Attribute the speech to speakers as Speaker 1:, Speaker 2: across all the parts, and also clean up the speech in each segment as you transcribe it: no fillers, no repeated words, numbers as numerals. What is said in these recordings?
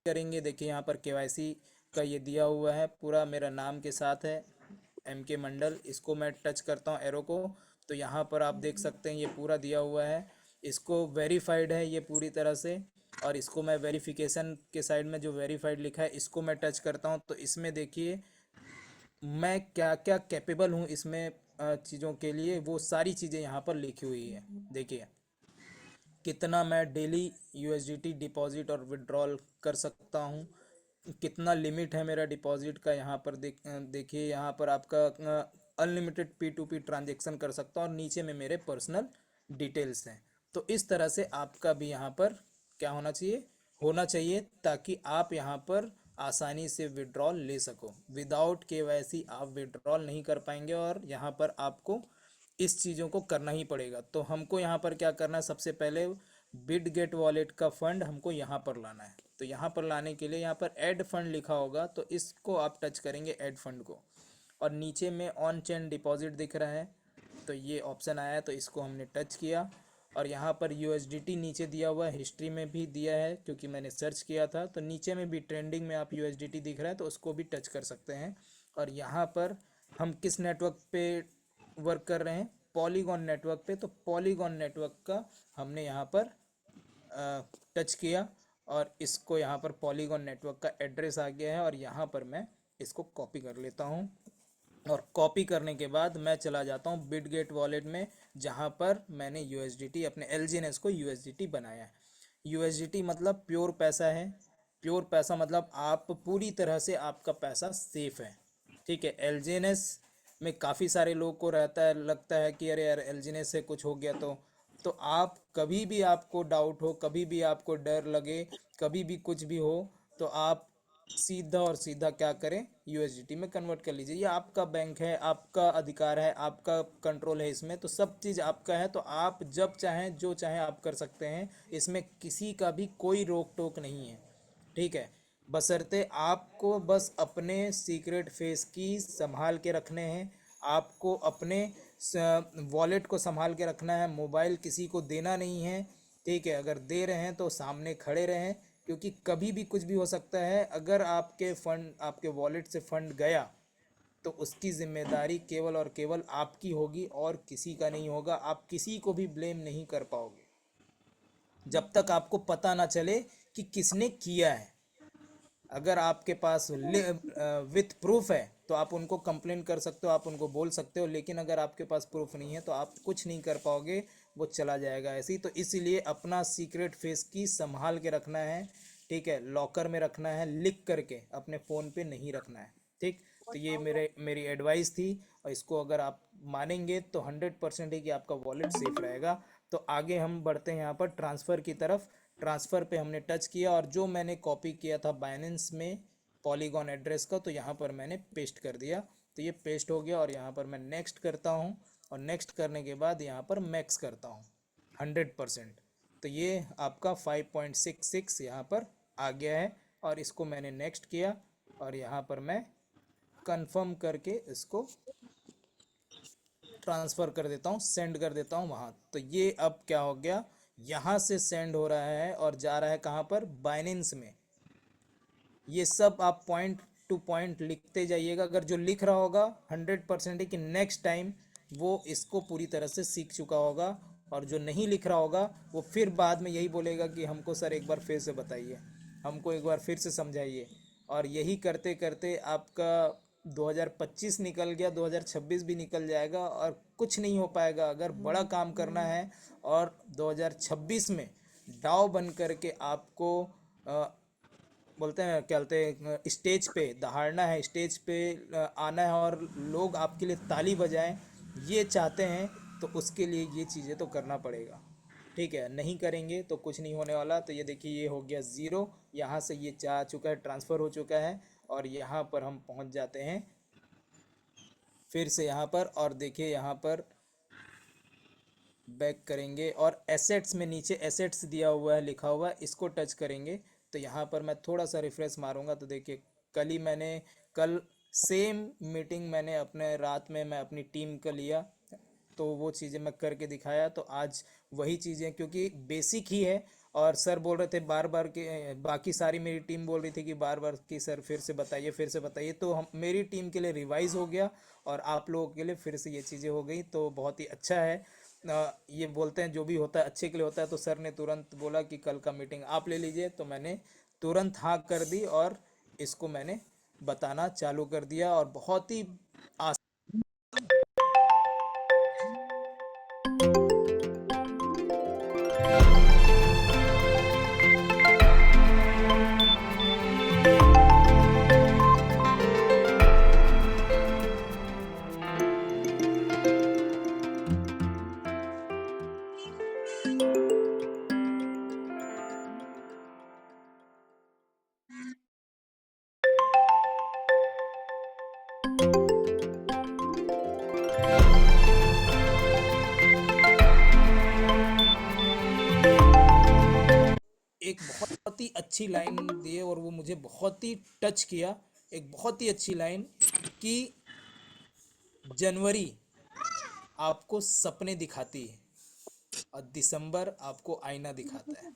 Speaker 1: करेंगे। देखिए यहाँ पर केवाईसी का ये दिया हुआ है, पूरा मेरा नाम के साथ है, एम के मंडल। इसको मैं टच करता हूँ एरो को, तो यहाँ पर आप देख सकते हैं ये पूरा दिया हुआ है। इसको वेरीफाइड है ये पूरी तरह से। और इसको मैं वेरिफिकेशन के साइड में जो वेरीफाइड लिखा है इसको मैं टच करता हूँ, तो इसमें देखिए मैं क्या क्या कैपेबल हूँ इसमें चीज़ों के लिए, वो सारी चीज़ें यहाँ पर लिखी हुई है। देखिए कितना मैं डेली यूएसडीटी डिपॉजिट और विड्रॉल कर सकता हूँ, कितना लिमिट है मेरा डिपॉजिट का। यहाँ पर देखिए यहाँ पर आपका unlimited P to P transaction कर सकता हूँ, और नीचे में मेरे पर्सनल डिटेल्स हैं। तो इस तरह से आपका भी यहाँ पर क्या होना चाहिए ताकि आप यहाँ पर आसानी से विड्रॉल ले सको। विदाउट केवाईसी आप विड्रॉल नहीं कर पाएंगे, और यहाँ पर आपको इस चीज़ों को करना ही पड़ेगा। तो हमको यहाँ पर क्या करना है, सबसे पहले बिट गेट वॉलेट का फंड हमको यहाँ पर लाना है। तो यहाँ पर लाने के लिए यहाँ पर ऐड फंड लिखा होगा, तो इसको आप टच करेंगे ऐड फंड को, और नीचे में ऑन चेन डिपॉजिट दिख रहा है, तो ये ऑप्शन आया है, तो इसको हमने टच किया। और यहाँ पर यूएसडीटी नीचे दिया हुआ है, हिस्ट्री में भी दिया है क्योंकि मैंने सर्च किया था, तो नीचे में भी ट्रेंडिंग में आप यूएसडीटी दिख रहा है तो उसको भी टच कर सकते हैं। और यहाँ पर हम किस नेटवर्क पे वर्क कर रहे हैं, पॉलीगॉन नेटवर्क पे, तो पॉलीगॉन नेटवर्क का हमने यहाँ पर टच किया, और इसको यहाँ पर पॉलीगॉन नेटवर्क का एड्रेस आ गया है, और यहाँ पर मैं इसको कॉपी कर लेता हूँ। और कॉपी करने के बाद मैं चला जाता हूँ बिटगेट वॉलेट में, जहाँ पर मैंने यूएसडीटी अपने एलजीएनएस को यूएसडीटी बनाया है। यूएसडीटी मतलब प्योर पैसा है। प्योर पैसा मतलब आप पूरी तरह से आपका पैसा सेफ है। ठीक है, एलजीएनएस में काफ़ी सारे लोग को रहता है, लगता है कि अरे यार एलजीएनएस से कुछ हो गया तो आप कभी भी आपको डाउट हो, कभी भी आपको डर लगे, कभी भी कुछ भी हो, तो आप सीधा और सीधा क्या करें, यूएसडीटी में कन्वर्ट कर लीजिए। ये आपका बैंक है, आपका अधिकार है, आपका कंट्रोल है इसमें, तो सब चीज़ आपका है, तो आप जब चाहें जो चाहें आप कर सकते हैं। इसमें किसी का भी कोई रोक टोक नहीं है। ठीक है, बशर्ते आपको बस अपने सीक्रेट फेस की संभाल के रखने हैं, आपको अपने वॉलेट को संभाल के रखना है, मोबाइल किसी को देना नहीं है। ठीक है, अगर दे रहे हैं तो सामने खड़े रहें, क्योंकि कभी भी कुछ भी हो सकता है। अगर आपके फंड, आपके वॉलेट से फंड गया, तो उसकी जिम्मेदारी केवल और केवल आपकी होगी और किसी का नहीं होगा। आप किसी को भी ब्लेम नहीं कर पाओगे जब तक आपको पता ना चले कि किसने किया है। अगर आपके पास विथ प्रूफ है तो आप उनको कंप्लेन कर सकते हो, आप उनको बोल सकते हो, लेकिन अगर आपके पास प्रूफ नहीं है तो आप कुछ नहीं कर पाओगे, वो चला जाएगा ऐसे ही। तो इसीलिए अपना सीक्रेट फेस की संभाल के रखना है। ठीक है, लॉकर में रखना है, लिख करके अपने फ़ोन पे नहीं रखना है। ठीक, तो ये मेरी एडवाइस थी, और इसको अगर आप मानेंगे तो 100% है कि आपका वॉलेट सेफ रहेगा। तो आगे हम बढ़ते हैं यहाँ पर ट्रांसफ़र की तरफ। ट्रांसफ़र पे हमने टच किया, और जो मैंने कॉपी किया था बाइनेंस में पॉलीगॉन एड्रेस का, तो यहाँ पर मैंने पेस्ट कर दिया। तो ये पेस्ट हो गया, और यहाँ पर मैं नेक्स्ट करता हूँ, और नेक्स्ट करने के बाद यहाँ पर मैक्स करता हूँ 100%। तो ये आपका 5.66 यहाँ पर आ गया है, और इसको मैंने नेक्स्ट किया, और यहाँ पर मैं कंफर्म करके इसको ट्रांसफ़र कर देता हूँ, सेंड कर देता हूँ वहाँ। तो ये अब क्या हो गया, यहाँ से सेंड हो रहा है और जा रहा है कहाँ पर, बाइनेंस में। ये सब आप पॉइंट टू पॉइंट लिखते जाइएगा। अगर जो लिख रहा होगा 100% है कि नेक्स्ट टाइम वो इसको पूरी तरह से सीख चुका होगा, और जो नहीं लिख रहा होगा वो फिर बाद में यही बोलेगा कि हमको सर एक बार फिर से बताइए, हमको एक बार फिर से समझाइए। और यही करते करते आपका 2025 निकल गया, 2026 भी निकल जाएगा, और कुछ नहीं हो पाएगा। अगर बड़ा काम करना है और 2026 में डाव बन करके आपको बोलते हैं क्या बोलते हैं, स्टेज पे दहाड़ना है, स्टेज पे आना है, और लोग आपके लिए ताली बजाएं, ये चाहते हैं, तो उसके लिए ये चीज़ें तो करना पड़ेगा। ठीक है, नहीं करेंगे तो कुछ नहीं होने वाला। तो ये देखिए ये हो गया ज़ीरो, यहाँ से ये जा चुका है, ट्रांसफ़र हो चुका है, और यहाँ पर हम पहुँच जाते हैं फिर से यहाँ पर, और देखिए यहाँ पर बैक करेंगे, और एसेट्स में नीचे एसेट्स दिया हुआ है, लिखा हुआ है, इसको टच करेंगे। तो यहाँ पर मैं थोड़ा सा रिफ्रेश मारूंगा, तो देखिए कल सेम मीटिंग मैंने अपने रात में मैं अपनी टीम का लिया, तो वो चीज़ें मैं करके दिखाया। तो आज वही चीज़ें, क्योंकि बेसिक ही है, और सर बोल रहे थे बार बार कि बाकी सारी मेरी टीम बोल रही थी कि बार बार कि सर फिर से बताइए, तो हम मेरी टीम के लिए रिवाइज हो गया और आप लोगों के लिए फिर से ये चीज़ें हो गई, तो बहुत ही अच्छा है। ये बोलते हैं जो भी होता है अच्छे के लिए होता है, तो सर ने तुरंत बोला कि कल का मीटिंग आप ले लीजिए, तो मैंने तुरंत हाँ कर दी और इसको मैंने बताना चालू कर दिया और बहुत ही एक बहुत ही अच्छी लाइन दी है और वो मुझे बहुत ही टच किया। एक बहुत ही अच्छी लाइन कि जनवरी आपको सपने दिखाती है और दिसंबर आपको आईना दिखाता है।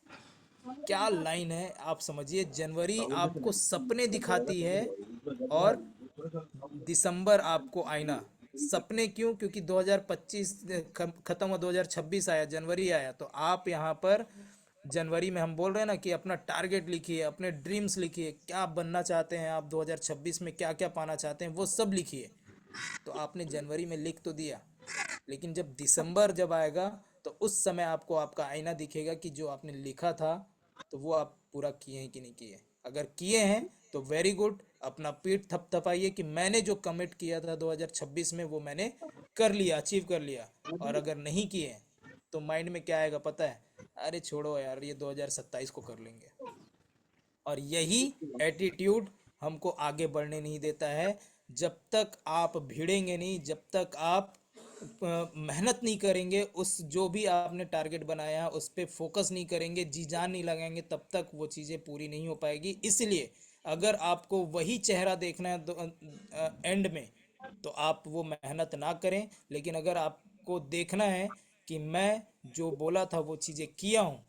Speaker 1: क्या लाइन है, आप समझिए, जनवरी आपको सपने दिखाती है और दिसंबर आपको आईना। सपने क्यों? क्योंकि 2025 खत्म हुआ, 2026 आया, जनवरी आया, तो आप यहाँ पर जनवरी में हम बोल रहे हैं ना कि अपना टारगेट लिखिए, अपने ड्रीम्स लिखिए, क्या बनना चाहते हैं आप 2026 में, क्या क्या पाना चाहते हैं, वो सब लिखिए। तो आपने जनवरी में लिख तो दिया, लेकिन जब दिसंबर जब आएगा तो उस समय आपको आपका आईना दिखेगा कि जो आपने लिखा था तो वो आप पूरा किए हैं कि नहीं किए। अगर किए हैं तो वेरी गुड, अपना पीठ थपथपाइए कि मैंने जो कमिट किया था 2026 में वो मैंने कर लिया, अचीव कर लिया। और अगर नहीं किए तो माइंड में क्या आएगा पता है? अरे छोड़ो यार, ये 2027 को कर लेंगे। और यही एटीट्यूड हमको आगे बढ़ने नहीं देता है। जब तक आप भिड़ेंगे नहीं, जब तक आप मेहनत नहीं करेंगे, उस जो भी आपने टारगेट बनाया है उस पर फोकस नहीं करेंगे, जी जान नहीं लगाएंगे, तब तक वो चीज़ें पूरी नहीं हो पाएगी। इसलिए अगर आपको वही चेहरा देखना है एंड में, तो आप वो मेहनत ना करें। लेकिन अगर आपको देखना है कि मैं जो बोला था वो चीज़ें किया हूँ,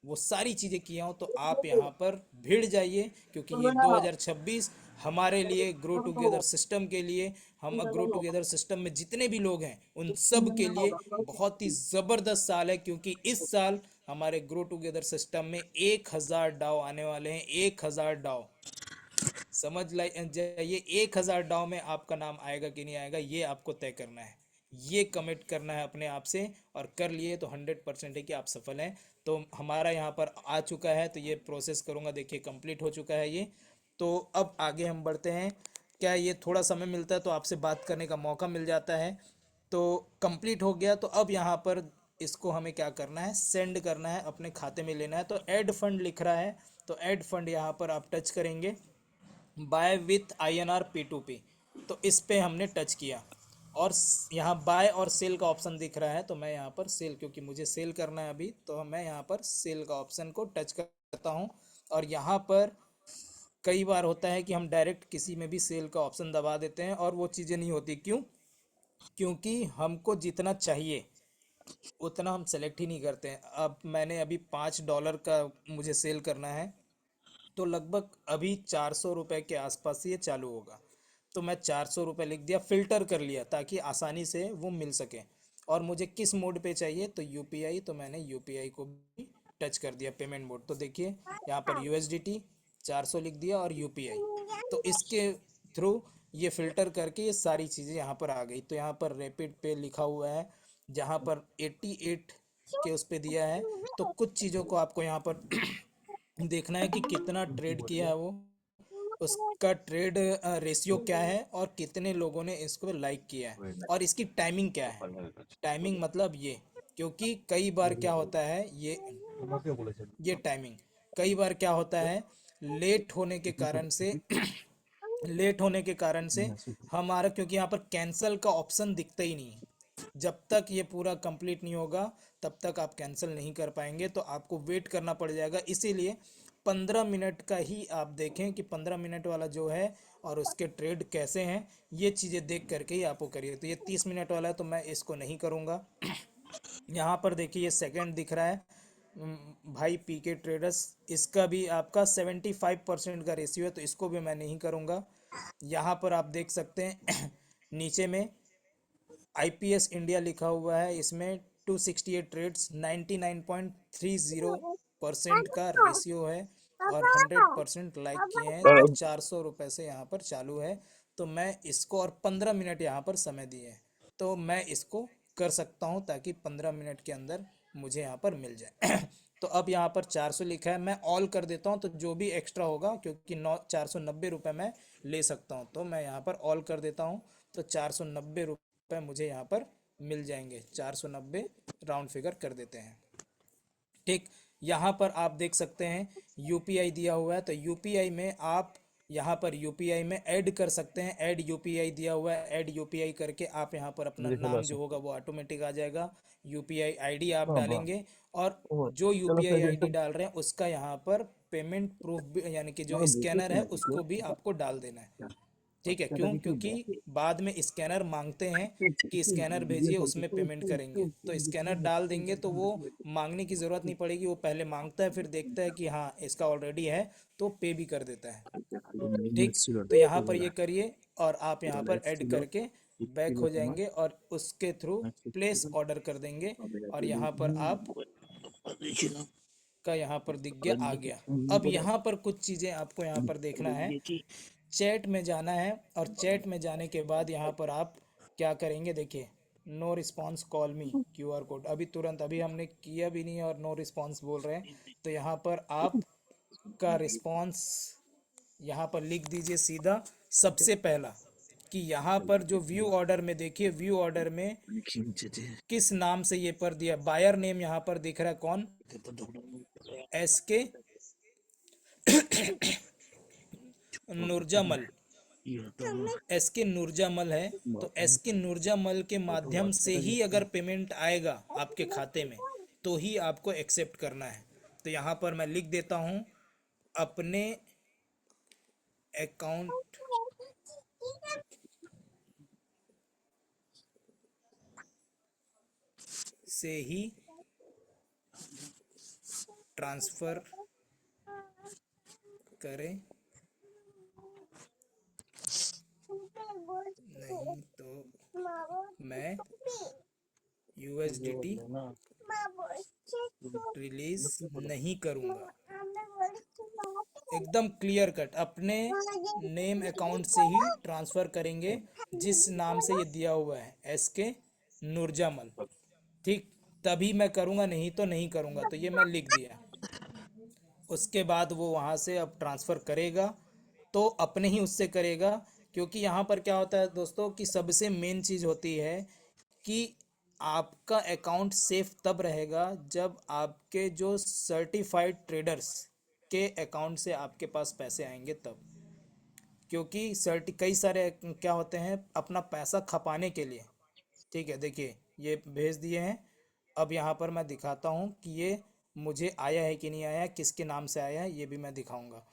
Speaker 1: वो सारी चीज़ें किया हूँ, तो आप यहाँ पर भिड़ जाइए। क्योंकि ये 2026 हमारे लिए ग्रो टुगेदर सिस्टम के लिए, हम ग्रो टुगेदर सिस्टम में जितने भी लोग हैं उन सब के लिए बहुत ही ज़बरदस्त साल है। क्योंकि इस साल हमारे ग्रो टुगेदर सिस्टम में 1000 डाव आने वाले हैं। 1000 डाव, समझ जाइए, 1000 डाव में आपका नाम आएगा कि नहीं आएगा, ये आपको तय करना है, ये कमिट करना है अपने आप से। और कर लिए तो 100% है कि आप सफल हैं। तो हमारा यहाँ पर आ चुका है, तो ये प्रोसेस करूँगा, देखिए कंप्लीट हो चुका है ये। तो अब आगे हम बढ़ते हैं। क्या ये थोड़ा समय मिलता है तो आपसे बात करने का मौका मिल जाता है। तो कंप्लीट हो गया, तो अब यहाँ पर इसको हमें क्या करना है, सेंड करना है, अपने खाते में लेना है। तो ऐड फंड लिख रहा है, तो ऐड फंड यहाँ पर आप टच करेंगे, बाय विथ INR P2P, तो इस पे हमने टच किया। और यहाँ बाय और सेल का ऑप्शन दिख रहा है, तो मैं यहाँ पर सेल, क्योंकि मुझे सेल करना है अभी, तो मैं यहाँ पर सेल का ऑप्शन को टच करता हूँ। और यहाँ पर कई बार होता है कि हम डायरेक्ट किसी में भी सेल का ऑप्शन दबा देते हैं और वो चीज़ें नहीं होती। क्यों? क्योंकि हमको जितना चाहिए उतना हम सेलेक्ट ही नहीं करते हैं। अब मैंने अभी $5 का मुझे सेल करना है, तो लगभग अभी 400 रुपये के आसपास ये चालू होगा। तो मैं 400 रुपये लिख दिया, फिल्टर कर लिया ताकि आसानी से वो मिल सके। और मुझे किस मोड पे चाहिए, तो यूपीआई, तो मैंने यूपीआई को भी टच कर दिया, पेमेंट मोड। तो देखिए यहाँ पर USDT 400 लिख दिया और यूपीआई। तो इसके थ्रू ये फिल्टर करके ये सारी चीज़ें यहाँ पर आ गई। तो यहाँ पर रैपिड पे लिखा हुआ है, जहाँ पर 88 के उस पे दिया है। तो कुछ चीज़ों को आपको यहाँ पर देखना है कि कितना ट्रेड किया है वो, उसका ट्रेड रेशियो क्या है और कितने लोगों ने इसको लाइक किया है और इसकी टाइमिंग क्या है। टाइमिंग मतलब ये, क्योंकि कई बार क्या होता है ये टाइमिंग कई बार क्या होता है, लेट होने के कारण से लेट होने के कारण से हमारा, क्योंकि यहाँ पर कैंसिल का ऑप्शन दिखता ही नहीं है। जब तक ये पूरा कंप्लीट नहीं होगा तब तक आप कैंसिल नहीं कर पाएंगे, तो आपको वेट करना पड़ जाएगा। इसीलिए 15 मिनट का ही आप देखें कि 15 मिनट वाला जो है और उसके ट्रेड कैसे हैं, ये चीज़ें देख करके ही आपको करिए। तो ये 30 मिनट वाला है तो मैं इसको नहीं करूँगा। यहाँ पर देखिए ये सेकंड दिख रहा है, भाई पीके ट्रेडर्स, इसका भी आपका 75% का रेशियो है, तो इसको भी मैं नहीं करूँगा। यहाँ पर आप देख सकते हैं नीचे में आईपीएस इंडिया लिखा हुआ है, इसमें 268 ट्रेड्स, 99.30% का रेशियो है, और 100% लाइक किए हैं, और 400 रुपये से यहाँ पर चालू है। तो मैं इसको, और 15 मिनट यहाँ पर समय दिए हैं, तो मैं इसको कर सकता हूँ ताकि 15 मिनट के अंदर मुझे यहाँ पर मिल जाए। तो अब यहाँ पर 400 लिखा है, मैं ऑल कर देता हूँ, तो जो भी एक्स्ट्रा होगा, क्योंकि 490 रुपये मैं ले सकता हूँ, तो मैं यहाँ पर ऑल कर देता हूँ। तो 490 रुपये मुझे यहाँ पर मिल जाएंगे, 490 राउंड फिगर कर देते हैं। ठीक, यहाँ पर आप देख सकते हैं यूपीआई दिया हुआ है, तो यूपीआई में आप यहाँ पर यूपीआई में ऐड कर सकते हैं, ऐड यूपीआई दिया हुआ है, ऐड यूपीआई करके आप यहाँ पर अपना
Speaker 2: देखो
Speaker 1: नाम
Speaker 2: बस।
Speaker 1: जो होगा वो ऑटोमेटिक आ जाएगा। यूपीआई आईडी आप
Speaker 2: हाँ हाँ।
Speaker 1: डालेंगे, और
Speaker 2: ओह,
Speaker 1: जो
Speaker 2: चलो
Speaker 1: यूपीआई
Speaker 2: फिर
Speaker 1: आईडी
Speaker 2: सब।
Speaker 1: डाल रहे हैं उसका यहाँ पर पेमेंट प्रूफ भी, यानी कि जो
Speaker 2: मतलब देखो
Speaker 1: स्कैनर है
Speaker 2: सुनो
Speaker 1: उसको भी आपको डाल देना है।
Speaker 2: क्या
Speaker 1: ठीक है,
Speaker 2: क्या था
Speaker 1: क्यों?
Speaker 2: कि
Speaker 1: क्योंकि बाद में स्कैनर मांगते हैं कि स्कैनर
Speaker 2: वीडियो
Speaker 1: भेजिए,
Speaker 2: कॉल
Speaker 1: उसमें पेमेंट करेंगे, तो स्कैनर डाल देंगे तो वो मांगने की ज़रूरत नहीं पड़ेगी, वो पहले मांगता है, फिर देखता है कि हाँ इसका ऑलरेडी है, तो पे भी कर देता है। ठीक, तो यहाँ पर ये करिए, और आप यहाँ पर ऐड करके बैक हो जाएंगे, और उसके थ्रू प्लेस ऑर्डर कर देंगे, और यहाँ पर आप का यहाँ पर दिख गया, आ गया। अब यहाँ पर कुछ चीज़ें आपको यहाँ पर देखना है, चैट में जाना है, और चैट में जाने के बाद यहाँ पर आप क्या करेंगे, देखिए, no response call me QR code, अभी तुरंत, अभी हमने किया भी नहीं और नो रिस्पॉन्स बोल रहे हैं, तो यहाँ पर आप का रिस्पॉन्स यहाँ पर लिख दीजिए सीधा, सबसे पहला, कि यहाँ पर जो व्यू ऑर्डर में देखिए, व्यू ऑर्डर में किस नाम से ये पर दिया, बायर नेम यहाँ पर दिख रहा है कौन, एस के नूरजामल, एस के नूरजामल है। तो एस के नूरजामल के माध्यम से ही अगर पेमेंट आएगा आपके खाते में, तो ही आपको एक्सेप्ट करना है। तो यहाँ पर मैं लिख देता हूँ, अपने अकाउंट से ही ट्रांसफ़र करें, नहीं तो मैं यूएसडीटी रिलीज नहीं करूँगा। एकदम क्लियर कट, अपने नेम अकाउंट से ही ट्रांसफ़र करेंगे, जिस नाम से ये दिया हुआ है, एस के नूरजामल। ठीक, तभी मैं करूँगा, नहीं तो नहीं करूँगा, तो ये मैं लिख दिया। उसके बाद वो वहाँ से अब ट्रांसफ़र करेगा, तो अपने ही उससे करेगा, क्योंकि यहाँ पर क्या होता है दोस्तों, कि सबसे मेन चीज़ होती है कि आपका अकाउंट सेफ तब रहेगा जब आपके जो सर्टिफाइड ट्रेडर्स के अकाउंट से आपके पास पैसे आएंगे तब, क्योंकि कई सारे क्या होते हैं अपना पैसा खपाने के लिए। ठीक है, देखिए ये भेज दिए हैं, अब यहाँ पर मैं दिखाता हूँ कि ये मुझे आया है कि नहीं आया, किसके नाम से आया है ये भी मैं दिखाऊंगा।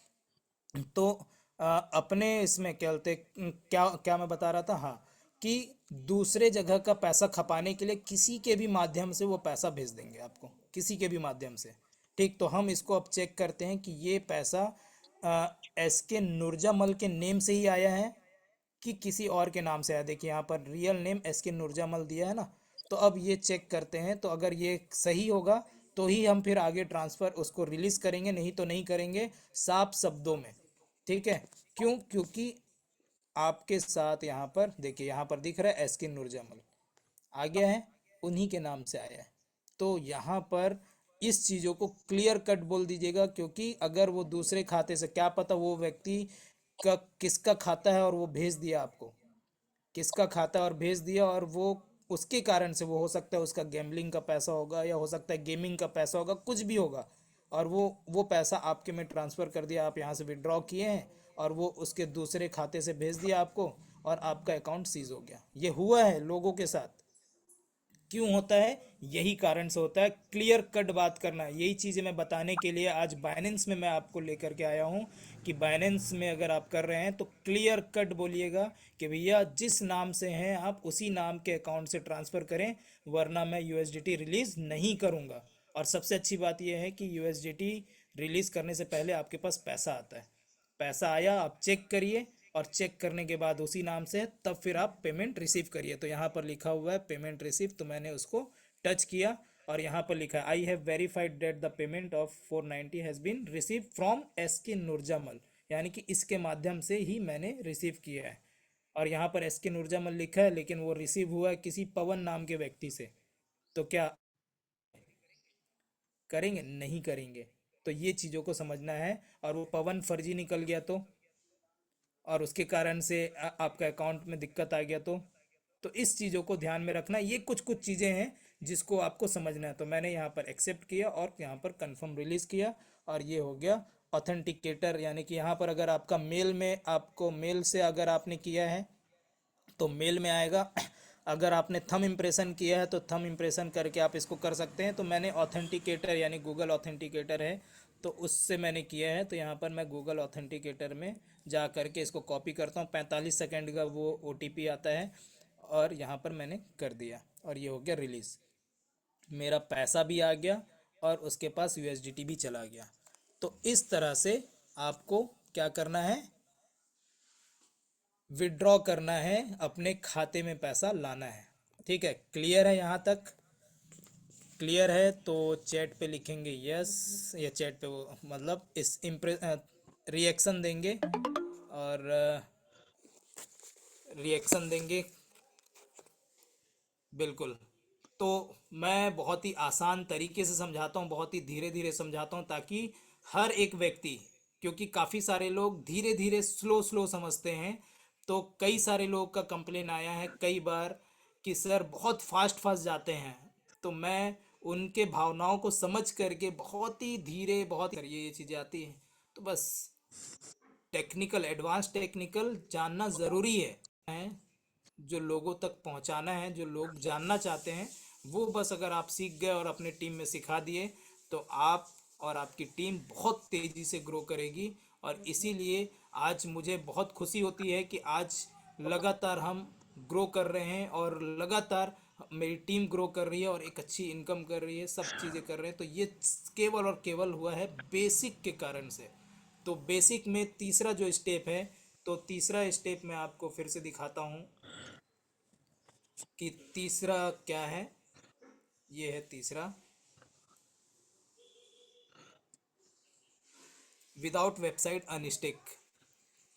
Speaker 1: तो अपने इसमें क्या बोलते, क्या क्या मैं बता रहा था, हाँ, कि दूसरे जगह का पैसा खपाने के लिए किसी के भी माध्यम से वो पैसा भेज देंगे आपको, किसी के भी माध्यम से। ठीक, तो हम इसको अब चेक करते हैं कि ये पैसा एस के नूरजामल के नेम से ही आया है कि किसी और के नाम से आया। देखिए यहाँ पर रियल नेम एस के नूरजामल दिया है ना, तो अब ये चेक करते हैं, तो अगर ये सही होगा तो ही हम फिर आगे ट्रांसफ़र उसको रिलीज़ करेंगे, नहीं तो नहीं करेंगे, साफ शब्दों में। ठीक है, क्यों? क्योंकि आपके साथ यहाँ पर देखिए, यहाँ पर दिख रहा है एस के नूरजमल आ गया है, उन्हीं के नाम से आया है। तो यहाँ पर इस चीज़ों को क्लियर कट बोल दीजिएगा, क्योंकि अगर वो दूसरे खाते से, क्या पता वो व्यक्ति का किसका खाता है और वो भेज दिया आपको, किसका खाता है और भेज दिया, और वो उसके कारण से, वो हो सकता है उसका गैम्बलिंग का पैसा होगा, या हो सकता है गेमिंग का पैसा होगा, कुछ भी होगा, और वो पैसा आपके में ट्रांसफ़र कर दिया, आप यहाँ से विड्रॉ किए हैं, और वो उसके दूसरे खाते से भेज दिया आपको, और आपका अकाउंट सीज हो गया। ये हुआ है लोगों के साथ। क्यों होता है? यही कारण से होता है, क्लियर कट बात करना है। यही चीज़ें मैं बताने के लिए आज बाइनेंस में मैं आपको लेकर के आया हूँ, कि बाइनेंस में अगर आप कर रहे हैं तो क्लियर कट बोलिएगा कि भैया जिस नाम से हैं आप उसी नाम के अकाउंट से ट्रांसफ़र करें, वरना मैं यूएसडीटी रिलीज़ नहीं करूँगा। और सबसे अच्छी बात यह है कि यूएसडीटी रिलीज करने से पहले आपके पास पैसा आता है। पैसा आया, आप चेक करिए, और चेक करने के बाद उसी नाम से तब फिर आप पेमेंट रिसीव करिए। तो यहाँ पर लिखा हुआ है पेमेंट रिसीव, तो मैंने उसको टच किया और यहाँ पर लिखा है I have verified that the payment of 490 has been received from S K Nurjamal, यानी कि इसके माध्यम से ही मैंने रिसीव किया है। और यहाँ पर एस के नूरजमल लिखा है, लेकिन वो रिसीव हुआ है किसी पवन नाम के व्यक्ति से। तो क्या करेंगे? नहीं करेंगे। तो ये चीज़ों को समझना है। और वो पवन फर्जी निकल गया और उसके कारण से आपका अकाउंट में दिक्कत आ गया तो इस चीज़ों को ध्यान में रखना। ये कुछ कुछ चीज़ें हैं जिसको आपको समझना है। तो मैंने यहाँ पर एक्सेप्ट किया और यहाँ पर कंफर्म रिलीज़ किया, और ये हो गया ऑथेंटिकेटर। यानी कि यहाँ पर अगर आपका मेल में, आपको मेल से अगर आपने किया है तो मेल में आएगा। अगर आपने थंब इम्प्रेशन किया है तो थंब इम्प्रेशन करके आप इसको कर सकते हैं। तो मैंने ऑथेंटिकेटर यानी गूगल ऑथेंटिकेटर है तो उससे मैंने किया है। तो यहाँ पर मैं गूगल ऑथेंटिकेटर में जा करके इसको कॉपी करता हूँ। 45 सेकेंड का वो ओटीपी आता है, और यहाँ पर मैंने कर दिया और ये हो गया रिलीज़। मेरा पैसा भी आ गया और उसके पास यूएसडीटी भी चला गया। तो इस तरह से आपको क्या करना है? विड्रॉ करना है, अपने खाते में पैसा लाना है। ठीक है, क्लियर है यहाँ तक? क्लियर है तो चैट पे लिखेंगे यस, या चैट पे वो मतलब इस रिएक्शन देंगे, और रिएक्शन देंगे। बिल्कुल। तो मैं बहुत ही आसान तरीके से समझाता हूँ, बहुत ही धीरे धीरे समझाता हूँ, ताकि हर एक व्यक्ति, क्योंकि काफ़ी सारे लोग धीरे धीरे स्लो स्लो समझते हैं। तो कई सारे लोगों का कंप्लेन आया है कई बार कि सर बहुत फास्ट फास्ट जाते हैं। तो मैं उनके भावनाओं को समझ करके बहुत ही धीरे, बहुत करिए ये चीज़ें आती हैं। तो बस टेक्निकल, एडवांस टेक्निकल जानना ज़रूरी है। जो लोगों तक पहुंचाना है, जो लोग जानना चाहते हैं, वो बस अगर आप सीख गए और अपने टीम में सिखा दिए तो आप और आपकी टीम बहुत तेज़ी से ग्रो करेगी। और इसीलिए आज मुझे बहुत खुशी होती है कि आज लगातार हम ग्रो कर रहे हैं और लगातार मेरी टीम ग्रो कर रही है और एक अच्छी इनकम कर रही है, सब चीज़ें कर रहे हैं। तो ये केवल और केवल हुआ है बेसिक के कारण से। तो बेसिक में तीसरा जो स्टेप है, तो तीसरा स्टेप मैं आपको फिर से दिखाता हूँ कि तीसरा क्या है। ये है तीसरा, विदाउट वेबसाइट अनस्टिक।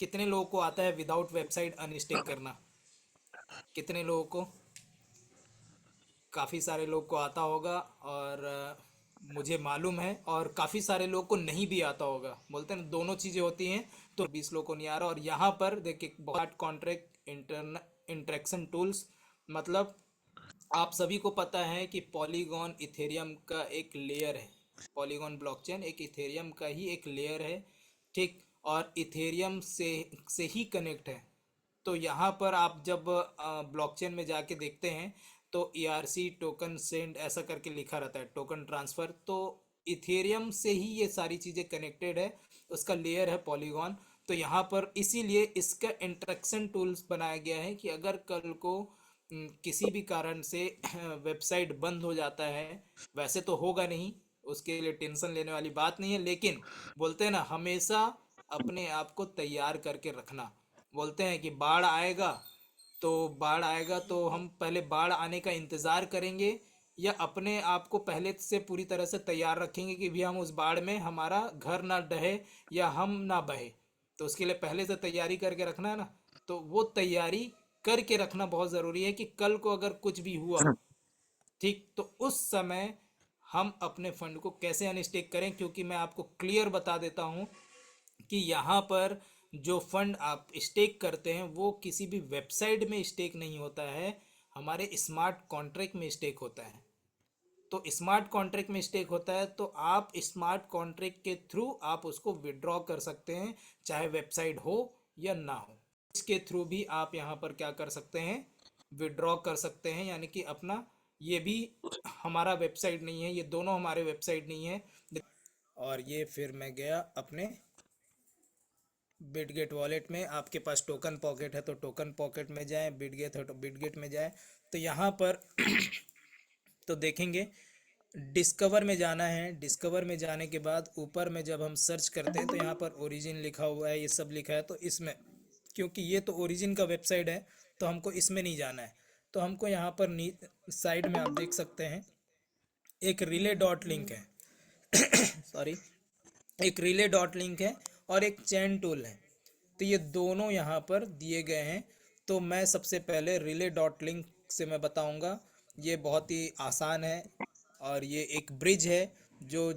Speaker 1: कितने लोगों को आता है विदाउट वेबसाइट अनस्टिक करना? कितने लोगों को? काफ़ी सारे लोग को आता होगा, और मुझे मालूम है, और काफ़ी सारे लोग को नहीं भी आता होगा। बोलते हैं ना, दोनों चीज़ें होती हैं। तो 20 लोग को नहीं आ रहा। और यहाँ पर देखिए, बहुत कॉन्ट्रैक्ट इंटरेक्शन टूल्स, मतलब आप सभी को पता है कि पॉलीगॉन इथेरियम का एक लेयर है। पॉलीगॉन ब्लॉकचेन एक इथेरियम का ही एक लेयर है। ठीक, और इथेरियम से ही कनेक्ट है। तो यहाँ पर आप जब ब्लॉकचेन में जाके देखते हैं तो ERC टोकन सेंड ऐसा करके लिखा रहता है, टोकन ट्रांसफ़र। तो इथेरियम से ही ये सारी चीज़ें कनेक्टेड है, उसका लेयर है पॉलीगॉन। तो यहाँ पर इसीलिए इसका इंटरेक्शन टूल्स बनाया गया है कि अगर कल को किसी भी कारण से वेबसाइट बंद हो जाता है, वैसे तो होगा नहीं, उसके लिए टेंशन लेने वाली बात नहीं है, लेकिन बोलते हैं ना, हमेशा अपने आप को तैयार करके रखना। बोलते हैं कि बाढ़ आएगा तो हम पहले बाढ़ आने का इंतज़ार करेंगे, या अपने आप को पहले से पूरी तरह से तैयार रखेंगे कि भी हम उस बाढ़ में हमारा घर ना डहे या हम ना बहे। तो उसके लिए पहले से तैयारी करके रखना है ना। तो वो तैयारी करके रखना बहुत ज़रूरी है कि कल को अगर कुछ भी हुआ, ठीक, तो उस समय हम अपने फंड को कैसे अनस्टेक करें। क्योंकि मैं आपको क्लियर बता देता हूँ कि यहाँ पर जो फंड आप स्टेक करते हैं वो किसी भी वेबसाइट में स्टेक नहीं होता है, हमारे स्मार्ट कॉन्ट्रैक्ट में स्टेक होता है। तो स्मार्ट कॉन्ट्रैक्ट में स्टेक होता है तो आप स्मार्ट कॉन्ट्रैक्ट के थ्रू आप उसको विड्रॉ कर सकते हैं, चाहे वेबसाइट हो या ना हो। इसके थ्रू भी आप यहाँ पर क्या कर सकते हैं? विड्रॉ कर सकते हैं। यानी कि अपना, ये भी हमारा वेबसाइट नहीं है, ये दोनों हमारे वेबसाइट नहीं है। और ये फिर मैं गया अपने बिटगेट वॉलेट में। आपके पास टोकन पॉकेट है तो टोकन पॉकेट में जाएं, बिटगेट है तो बिटगेट में जाएं। तो यहाँ पर तो देखेंगे डिस्कवर में जाना है। डिस्कवर में जाने के बाद ऊपर में जब हम सर्च करते हैं तो यहाँ पर ओरिजिन लिखा हुआ है, ये सब लिखा है, तो इसमें क्योंकि ये तो ओरिजिन का वेबसाइट है तो हमको इसमें नहीं जाना है। तो हमको यहाँ पर साइड में आप देख सकते हैं एक रिले डॉट लिंक है सॉरी, एक रिले डॉट लिंक है और एक चैन टूल है। तो ये दोनों यहाँ पर दिए गए हैं। तो मैं सबसे पहले रिले डॉट लिंक से मैं बताऊंगा। ये बहुत ही आसान है और ये एक ब्रिज है जो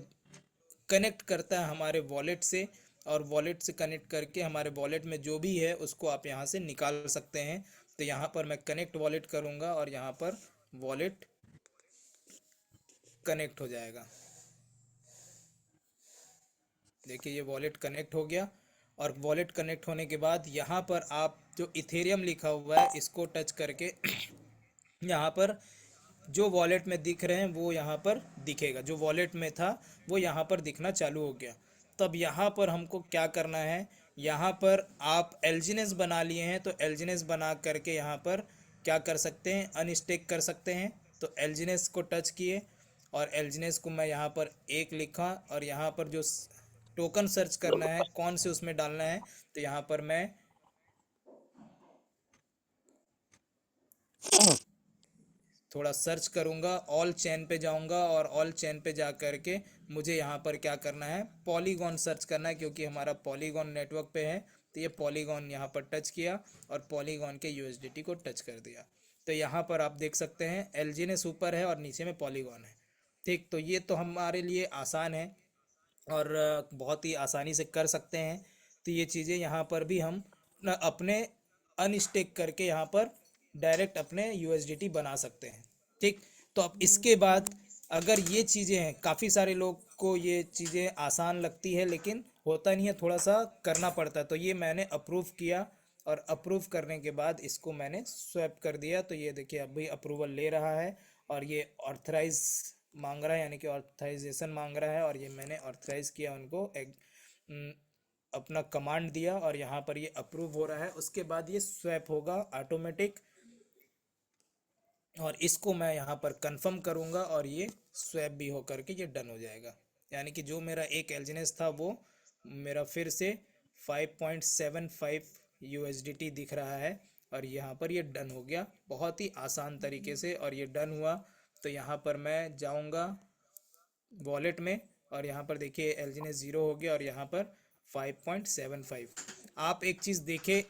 Speaker 1: कनेक्ट करता है हमारे वॉलेट से, और वॉलेट से कनेक्ट करके हमारे वॉलेट में जो भी है उसको आप यहाँ से निकाल सकते हैं। तो यहाँ पर मैं कनेक्ट वॉलेट करूँगा और यहाँ पर वॉलेट कनेक्ट हो जाएगा। देखिए ये वॉलेट कनेक्ट हो गया। और वॉलेट कनेक्ट होने के बाद यहाँ पर आप जो इथेरियम लिखा हुआ है इसको टच करके यहाँ पर जो वॉलेट में दिख रहे हैं वो यहाँ पर दिखेगा, जो वॉलेट में था वो यहाँ पर दिखना चालू हो गया। तब यहाँ पर हमको क्या करना है, यहाँ पर आप एलजीनेस बना लिए हैं तो एलजीनेस बना करके यहाँ पर क्या कर सकते हैं, अनस्टेक कर सकते हैं। तो एलजीनेस को टच किए और एलजीनेस को मैं यहाँ पर एक लिखा और यहाँ पर जो टोकन सर्च करना है कौन से उसमें डालना है, तो यहाँ पर मैं थोड़ा सर्च करूँगा, ऑल चैन पे जाऊँगा और ऑल चैन पे जा करके मुझे यहाँ पर क्या करना है, पॉलीगॉन सर्च करना है, क्योंकि हमारा पॉलीगॉन नेटवर्क पे है। तो ये पॉलीगॉन यहाँ पर टच किया और पॉलीगॉन के यूएसडीटी को टच कर दिया। तो यहाँ पर आप देख सकते हैं एलजीनेस ऊपर है और नीचे में पॉलीगॉन है। ठीक, तो ये तो हमारे लिए आसान है और बहुत ही आसानी से कर सकते हैं। तो ये चीज़ें यहाँ पर भी हम अपने अनस्टेक करके यहाँ पर डायरेक्ट अपने यूएसडीटी बना सकते हैं। ठीक, तो अब इसके बाद अगर ये चीज़ें हैं, काफ़ी सारे लोग को ये चीज़ें आसान लगती है लेकिन होता नहीं है, थोड़ा सा करना पड़ता है। तो ये मैंने अप्रूव किया और अप्रूव करने के बाद इसको मैंने स्वैप कर दिया। तो ये देखिए अभी अप्रूवल ले रहा है और ये ऑथराइज मांग रहा है, यानी कि ऑथराइजेशन मांग रहा है, और ये मैंने ऑथराइज किया उनको एक अपना कमांड दिया और यहाँ पर ये अप्रूव हो रहा है। उसके बाद ये स्वैप होगा ऑटोमेटिक और इसको मैं यहाँ पर कंफर्म करूँगा और ये स्वैप भी हो करके ये डन हो जाएगा। यानी कि जो मेरा एक एलजीनेस था वो मेरा फिर से 5.75 यूएसडीटी दिख रहा है और यहाँ पर ये डन हो गया बहुत ही आसान तरीके से। और ये डन हुआ तो यहाँ पर मैं जाऊँगा वॉलेट में और यहाँ पर देखिए एलजीनेस ज़ीरो हो गया और यहाँ पर 5.75। आप एक चीज़ देखें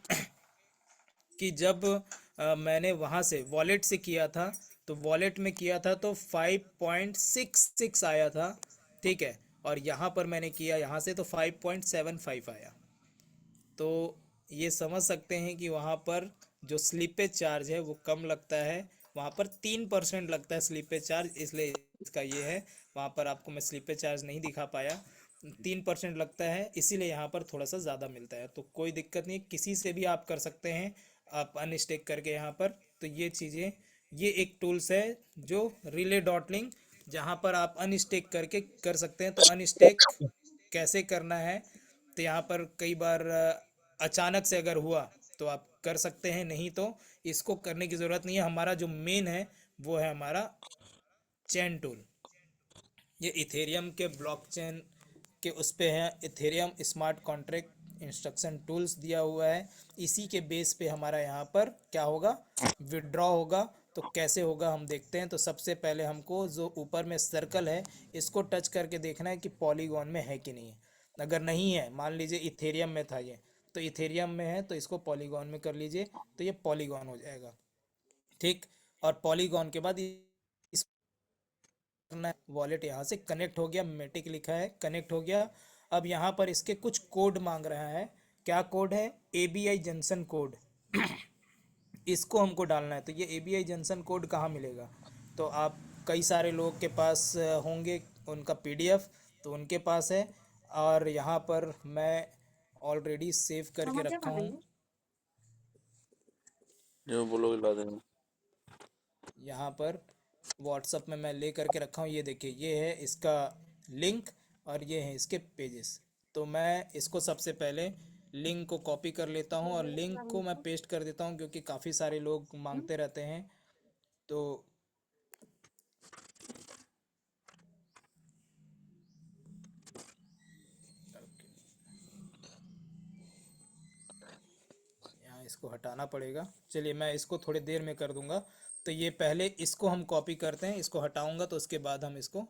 Speaker 1: कि जब मैंने वहाँ से वॉलेट से किया था तो वॉलेट में किया था तो 5.66 आया था, ठीक है, और यहाँ पर मैंने किया यहाँ से तो 5.75 आया। तो ये समझ सकते हैं कि वहाँ पर जो स्लीपेज चार्ज है वो कम लगता है। वहाँ पर 3% लगता है स्लीपेज चार्ज, इसलिए इसका ये है। वहाँ पर आपको मैं स्लीपेज चार्ज नहीं दिखा पाया, 3% लगता है, इसीलिए यहाँ पर थोड़ा सा ज़्यादा मिलता है। तो कोई दिक्कत नहीं, किसी से भी आप कर सकते हैं आप अनस्टेक करके यहाँ पर। तो ये चीज़ें, ये एक टूल्स है जो रिले डॉट लिंक, जहाँ पर आप अनस्टेक करके कर सकते हैं। तो अनस्टेक कैसे करना है, तो यहाँ पर कई बार अचानक से अगर हुआ तो आप कर सकते हैं, नहीं तो इसको करने की ज़रूरत नहीं है। हमारा जो मेन है वो है हमारा चैन टूल। ये इथेरियम के ब्लॉकचेन के उस पे है, Ethereum smart contract instruction tools दिया हुआ है। इसी के बेस पे हमारा यहाँ पर क्या होगा, विड्रॉ होगा। तो कैसे होगा हम देखते हैं। तो सबसे पहले हमको जो ऊपर में सर्कल है इसको टच करके देखना है कि पॉलीगॉन में है कि नहीं है। अगर नहीं है, मान लीजिए इथेरियम में था ये, तो इथेरियम में है तो इसको पॉलीगॉन में कर लीजिए, तो ये पॉलीगॉन हो जाएगा। ठीक, और पॉलीगॉन के बाद करना है, वॉलेट यहाँ से कनेक्ट हो गया, मेटिक लिखा है कनेक्ट हो गया। अब यहाँ पर इसके कुछ कोड मांग रहा है। क्या कोड है, एबीआई जंक्शन कोड इसको हमको डालना है। तो ये एबीआई जंक्शन कोड कहाँ मिलेगा, तो आप कई सारे लोग के पास होंगे उनका पीडीएफ, तो उनके पास है। और यहाँ पर मैं ऑलरेडी सेव करके रखा हूँ,
Speaker 2: जो बोलोगे ला देंगे।
Speaker 1: यहाँ पर व्हाट्सअप में मैं ले करके रखा हूँ। ये देखिए ये है इसका लिंक और ये है इसके पेजेस। तो मैं इसको सबसे पहले लिंक को कॉपी कर लेता हूँ और लिंक को मैं पेस्ट कर देता हूँ, क्योंकि काफ़ी सारे लोग मांगते रहते हैं। तो इसको हटाना पड़ेगा। चलिए मैं इसको थोड़ी देर में कर दूंगा। तो ये पहले इसको हम कॉपी करते हैं, इसको हटाऊंगा तो उसके बाद हम इसको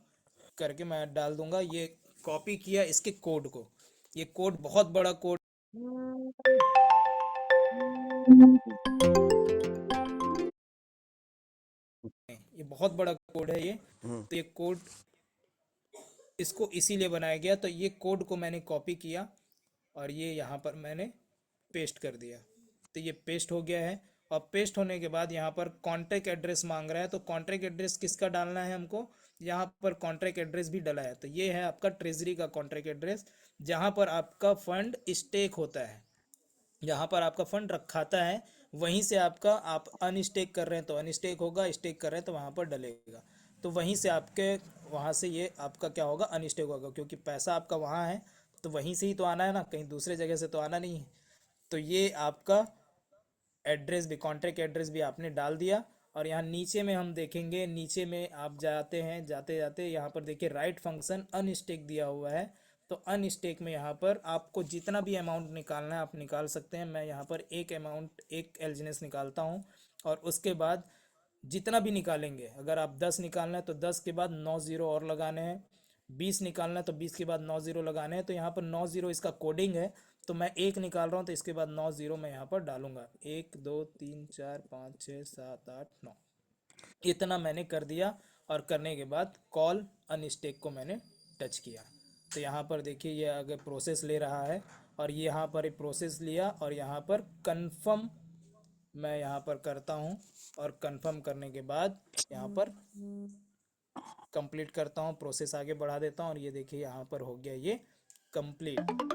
Speaker 1: करके मैं डाल दूंगा। ये कॉपी किया इसके कोड को। ये कोड बहुत बड़ा कोड है, ये बहुत बड़ा कोड है ये। तो ये कोड इसको इसीलिए बनाया गया। तो ये कोड को मैंने कॉपी किया और ये यहाँ पर मैंने पेस्ट कर दिया। तो ये पेस्ट हो गया है। और पेस्ट होने के बाद यहाँ पर कॉन्ट्रैक्ट एड्रेस मांग रहा है, तो कॉन्ट्रैक्ट एड्रेस किसका डालना है हमको, यहाँ पर कॉन्ट्रैक्ट एड्रेस भी डाला है। तो ये है आपका ट्रेजरी का कॉन्ट्रैक्ट एड्रेस, जहाँ पर आपका फंड स्टेक होता है, जहाँ पर आपका फंड रखाता है, वहीं से आपका, आप अनस्टेक कर रहे हैं तो अनस्टेक होगा, स्टेक कर रहे हैं तो वहाँ पर डलेगा। तो वहीं से आपके, वहाँ से ये आपका क्या होगा, अनस्टेक होगा, क्योंकि पैसा आपका वहाँ है तो वहीं से ही तो आना है ना, कहीं दूसरे जगह से तो आना नहीं है। तो ये आपका एड्रेस भी, कॉन्ट्रैक्ट एड्रेस भी आपने डाल दिया। और यहाँ नीचे में हम देखेंगे, नीचे में आप जाते हैं, जाते जाते यहाँ पर देखिए राइट फंक्शन अनस्टेक दिया हुआ है। तो अनस्टेक में यहाँ पर आपको जितना भी अमाउंट निकालना है आप निकाल सकते हैं। मैं यहाँ पर एक अमाउंट, एक एलजीनेस निकालता हूँ। और उसके बाद जितना भी निकालेंगे, अगर आप 10 निकालना है तो 10 के बाद 9 जीरो और लगाने हैं, 20 निकालना है तो 20 के बाद 9 जीरो लगाने हैं। तो यहाँ पर 9 जीरो इसका कोडिंग है। तो मैं एक निकाल रहा हूँ तो इसके बाद 9 जीरो मैं यहाँ पर डालूंगा। 1 2 3 4 5 6 7 8 9, इतना मैंने कर दिया। और करने के बाद कॉल अनस्टेक को मैंने टच किया। तो यहाँ पर देखिए ये आगे प्रोसेस ले रहा है, और ये यहाँ पर एक प्रोसेस लिया, और यहाँ पर कंफर्म मैं यहाँ पर करता हूँ। और कंफर्म करने के बाद यहाँ पर कंप्लीट करता हूँ, प्रोसेस आगे बढ़ा देता हूँ। और ये देखिए यहाँ पर हो गया ये कंप्लीट।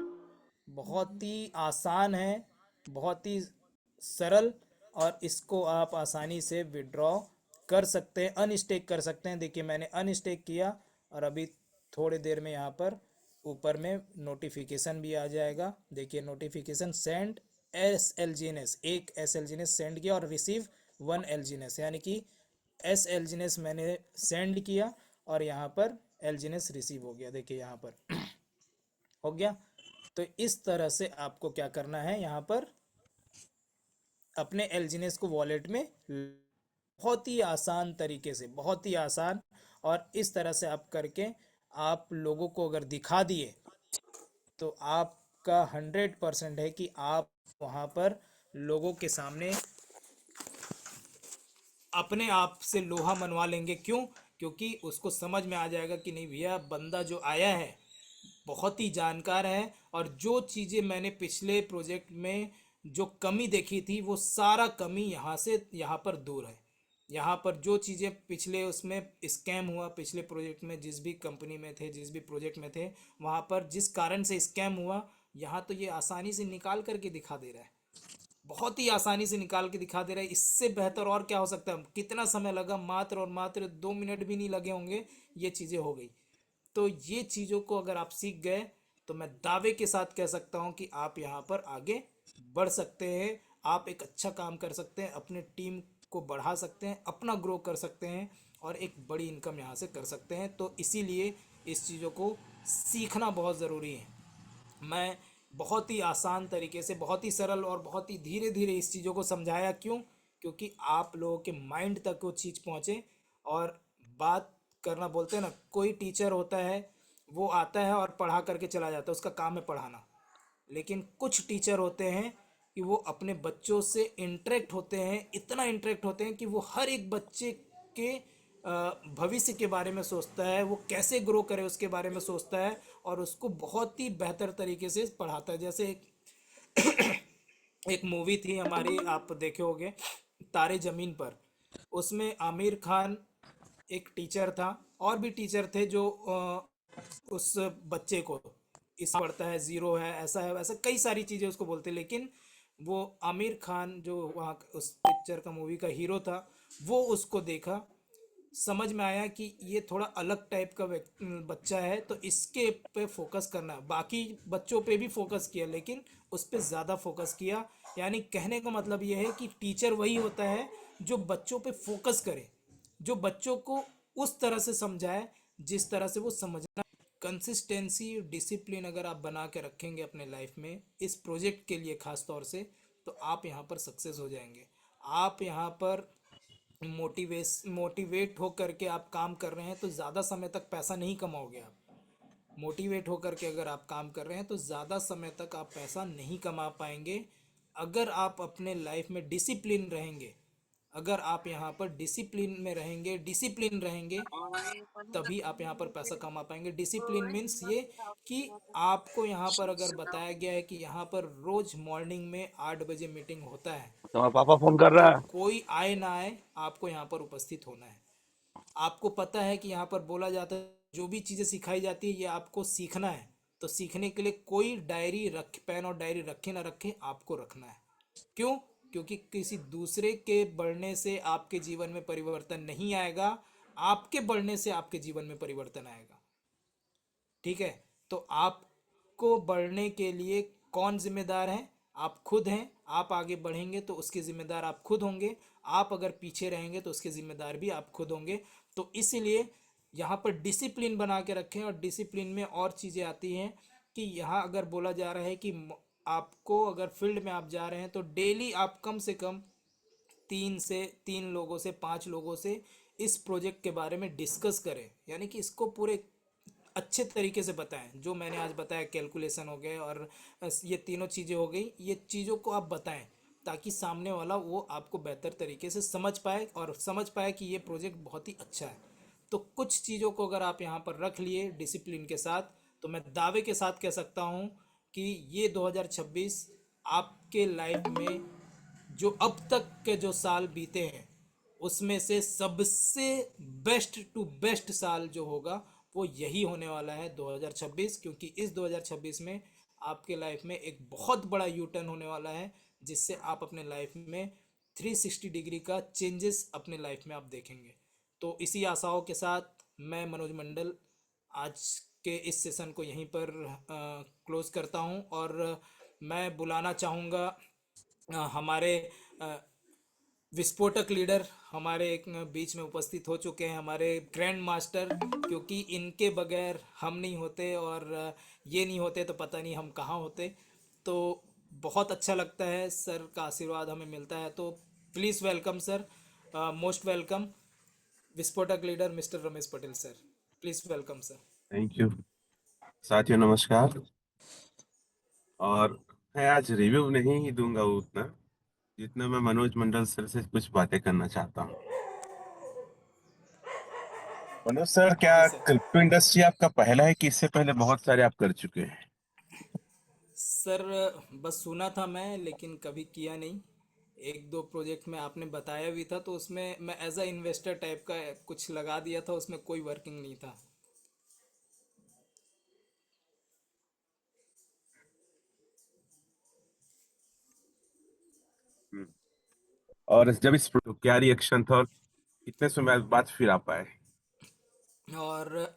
Speaker 1: बहुत ही आसान है, बहुत ही सरल, और इसको आप आसानी से विड्रॉ कर सकते हैं, अनस्टेक कर सकते हैं। देखिए मैंने अनस्टेक किया, और अभी थोड़ी देर में यहाँ पर ऊपर में नोटिफिकेशन भी आ जाएगा। देखिए notification send S L G N S, एक S L G N S send किया, और receive 1 L G N S, यानी कि S L G N S मैंने सेंड किया और यहाँ पर L G N S receive हो गया। देखिए यहाँ पर हो गया। तो इस तरह से आपको क्या करना है, यहाँ पर अपने एलजीनेस को वॉलेट में बहुत ही आसान तरीके से, बहुत ही आसान, और इस तरह से आप करके आप लोगों को अगर दिखा दिए तो आपका 100% है कि आप वहाँ पर लोगों के सामने अपने आप से लोहा मनवा लेंगे। क्यों? क्योंकि उसको समझ में आ जाएगा कि नहीं भैया, बंदा जो आया है बहुत ही जानकार है, और जो चीज़ें मैंने पिछले प्रोजेक्ट में जो कमी देखी थी वो सारा कमी यहाँ से यहाँ पर दूर है। यहाँ पर जो चीज़ें पिछले उसमें स्कैम हुआ, पिछले प्रोजेक्ट में जिस भी कंपनी में थे, जिस भी प्रोजेक्ट में थे, वहाँ पर जिस कारण से स्कैम हुआ, यहाँ तो ये आसानी से निकाल करके दिखा दे रहा है, बहुत ही आसानी से निकाल के दिखा दे रहा है। इससे बेहतर और क्या हो सकता है? कितना समय लगा? मात्र और मात्र 2 मिनट भी नहीं लगे होंगे, ये चीज़ें हो गई। तो ये चीज़ों को अगर आप सीख गए तो मैं दावे के साथ कह सकता हूँ कि आप यहाँ पर आगे बढ़ सकते हैं, आप एक अच्छा काम कर सकते हैं, अपने टीम को बढ़ा सकते हैं, अपना ग्रो कर सकते हैं, और एक बड़ी इनकम यहाँ से कर सकते हैं। तो इसीलिए इस चीज़ों को सीखना बहुत ज़रूरी है। मैं बहुत ही आसान तरीके से, बहुत ही सरल और बहुत ही धीरे धीरे इस चीज़ों को समझाया। क्यों? क्योंकि आप लोगों के माइंड तक वो चीज़ पहुँचे। और बात करना, बोलते हैं ना, कोई टीचर होता है वो आता है और पढ़ा करके चला जाता है, उसका काम है पढ़ाना। लेकिन कुछ टीचर होते हैं कि वो अपने बच्चों से इंटरेक्ट होते हैं, इतना इंटरेक्ट होते हैं कि वो हर एक बच्चे के भविष्य के बारे में सोचता है, वो कैसे ग्रो करे उसके बारे में सोचता है, और उसको बहुत ही बेहतर तरीके से पढ़ाता है। जैसे एक मूवी थी हमारी, आप देखे होंगे, तारे ज़मीन पर। उसमें आमिर खान एक टीचर था, और भी टीचर थे जो उस बच्चे को, इस पढ़ता है, ज़ीरो है, ऐसा है, वैसा कई सारी चीज़ें उसको बोलते। लेकिन वो आमिर खान जो वहाँ उस पिक्चर का, मूवी का हीरो था, वो उसको देखा, समझ में आया कि ये थोड़ा अलग टाइप का बच्चा है, तो इसके पे फोकस करना है। बाकी बच्चों पे भी फोकस किया, लेकिन उस पे ज़्यादा फोकस किया। यानी कहने का मतलब ये है कि टीचर वही होता है जो बच्चों पे फोकस करे, जो बच्चों को उस तरह से समझाए जिस तरह से वो समझना। कंसिस्टेंसी, डिसिप्लिन अगर आप बना के रखेंगे अपने लाइफ में, इस प्रोजेक्ट के लिए ख़ास तौर से, तो आप यहाँ पर सक्सेस हो जाएंगे। आप यहाँ पर मोटिवेट होकर के आप काम कर रहे हैं तो ज़्यादा समय तक पैसा नहीं कमाओगे आप। मोटिवेट होकर के अगर आप काम कर रहे हैं तो ज़्यादा समय तक आप पैसा नहीं कमा पाएंगे। अगर आप अपने लाइफ में डिसिप्लिन रहेंगे, अगर आप यहाँ पर डिसिप्लिन में रहेंगे, डिसिप्लिन रहेंगे, तभी आप यहाँ पर पैसा कमा पाएंगे। डिसिप्लिन मीन्स ये कि आपको यहाँ पर अगर बताया गया है कि यहाँ पर रोज मॉर्निंग में 8 बजे मीटिंग होता है,
Speaker 2: तुम्हारा पापा फोन कर
Speaker 1: तो
Speaker 2: रहा है।
Speaker 1: कोई आए ना आए आपको यहाँ पर उपस्थित होना है। आपको पता है कि यहाँ पर बोला जाता है जो भी चीज़ें सिखाई जाती है ये आपको सीखना है। तो सीखने के लिए कोई डायरी रख, पेन और डायरी रखे ना रखे, आपको रखना है। क्यों? क्योंकि किसी दूसरे के बढ़ने से आपके जीवन में परिवर्तन नहीं आएगा, आपके बढ़ने से आपके जीवन में परिवर्तन आएगा। ठीक है? तो आपको बढ़ने के लिए कौन जिम्मेदार है? आप खुद हैं। आप आगे बढ़ेंगे तो उसके जिम्मेदार आप खुद होंगे। आप अगर पीछे रहेंगे तो उसके जिम्मेदार भी आप खुद होंगे। तो इसीलिए यहाँ पर डिसिप्लिन बना के रखें। और डिसिप्लिन में और चीज़ें आती हैं कि यहाँ अगर बोला जा रहा है कि आपको अगर फील्ड में आप जा रहे हैं तो डेली आप कम से कम 3 लोगों से 5 लोगों से इस प्रोजेक्ट के बारे में डिस्कस करें। यानी कि इसको पूरे अच्छे तरीके से बताएं। जो मैंने आज बताया, कैलकुलेशन हो गए और ये तीनों चीज़ें हो गई, ये चीज़ों को आप बताएं ताकि सामने वाला वो आपको बेहतर तरीके से समझ पाए और समझ पाए कि ये प्रोजेक्ट बहुत ही अच्छा है। तो कुछ चीज़ों को अगर आप यहाँ पर रख लिए डिसिप्लिन के साथ, तो मैं दावे के साथ कह सकता हूँ कि ये 2026 आपके लाइफ में जो अब तक के जो साल बीते हैं उसमें से सबसे बेस्ट टू बेस्ट साल जो होगा वो यही होने वाला है 2026। क्योंकि इस 2026 में आपके लाइफ में एक बहुत बड़ा यू टर्न होने वाला है जिससे आप अपने लाइफ में 360 डिग्री का चेंजेस अपने लाइफ में आप देखेंगे। तो इसी आशाओं के साथ मैं मनोज मंडल आज के इस सेशन को यहीं पर क्लोज करता हूं। और मैं बुलाना चाहूँगा हमारे अ, विस्फोटक लीडर हमारे एक बीच में उपस्थित हो चुके हैं, हमारे ग्रैंड मास्टर। क्योंकि इनके बगैर हम नहीं होते और ये नहीं होते तो पता नहीं हम कहाँ होते। तो बहुत अच्छा लगता है सर का आशीर्वाद हमें मिलता है। तो please welcome sir, most welcome विस्फोटक leader mister Ramesh Patel sir. Please welcome sir.
Speaker 3: Thank you. साथियों नमस्कार। और मैं आज रिव्यू नहीं दूंगा उतना जितना मैं मनोज मंडल सर से कुछ बातें करना चाहता हूँ। मनोज सर, क्या
Speaker 1: जी सर।
Speaker 3: क्रिप्टो इंडस्ट्री आपका पहला है कि इससे पहले बहुत सारे आप कर चुके हैं?
Speaker 1: सर बस सुना था मैं, लेकिन कभी किया नहीं। एक दो प्रोजेक्ट में आपने बताया भी था तो उसमें मैं एज अ इन्वेस्टर टाइप का कुछ लगा दिया था, उसमें कोई वर्किंग नहीं था।
Speaker 3: हम्म। और जब इस क्या रिएक्शन था और कितने समय बाद फिर आ पाए?
Speaker 1: और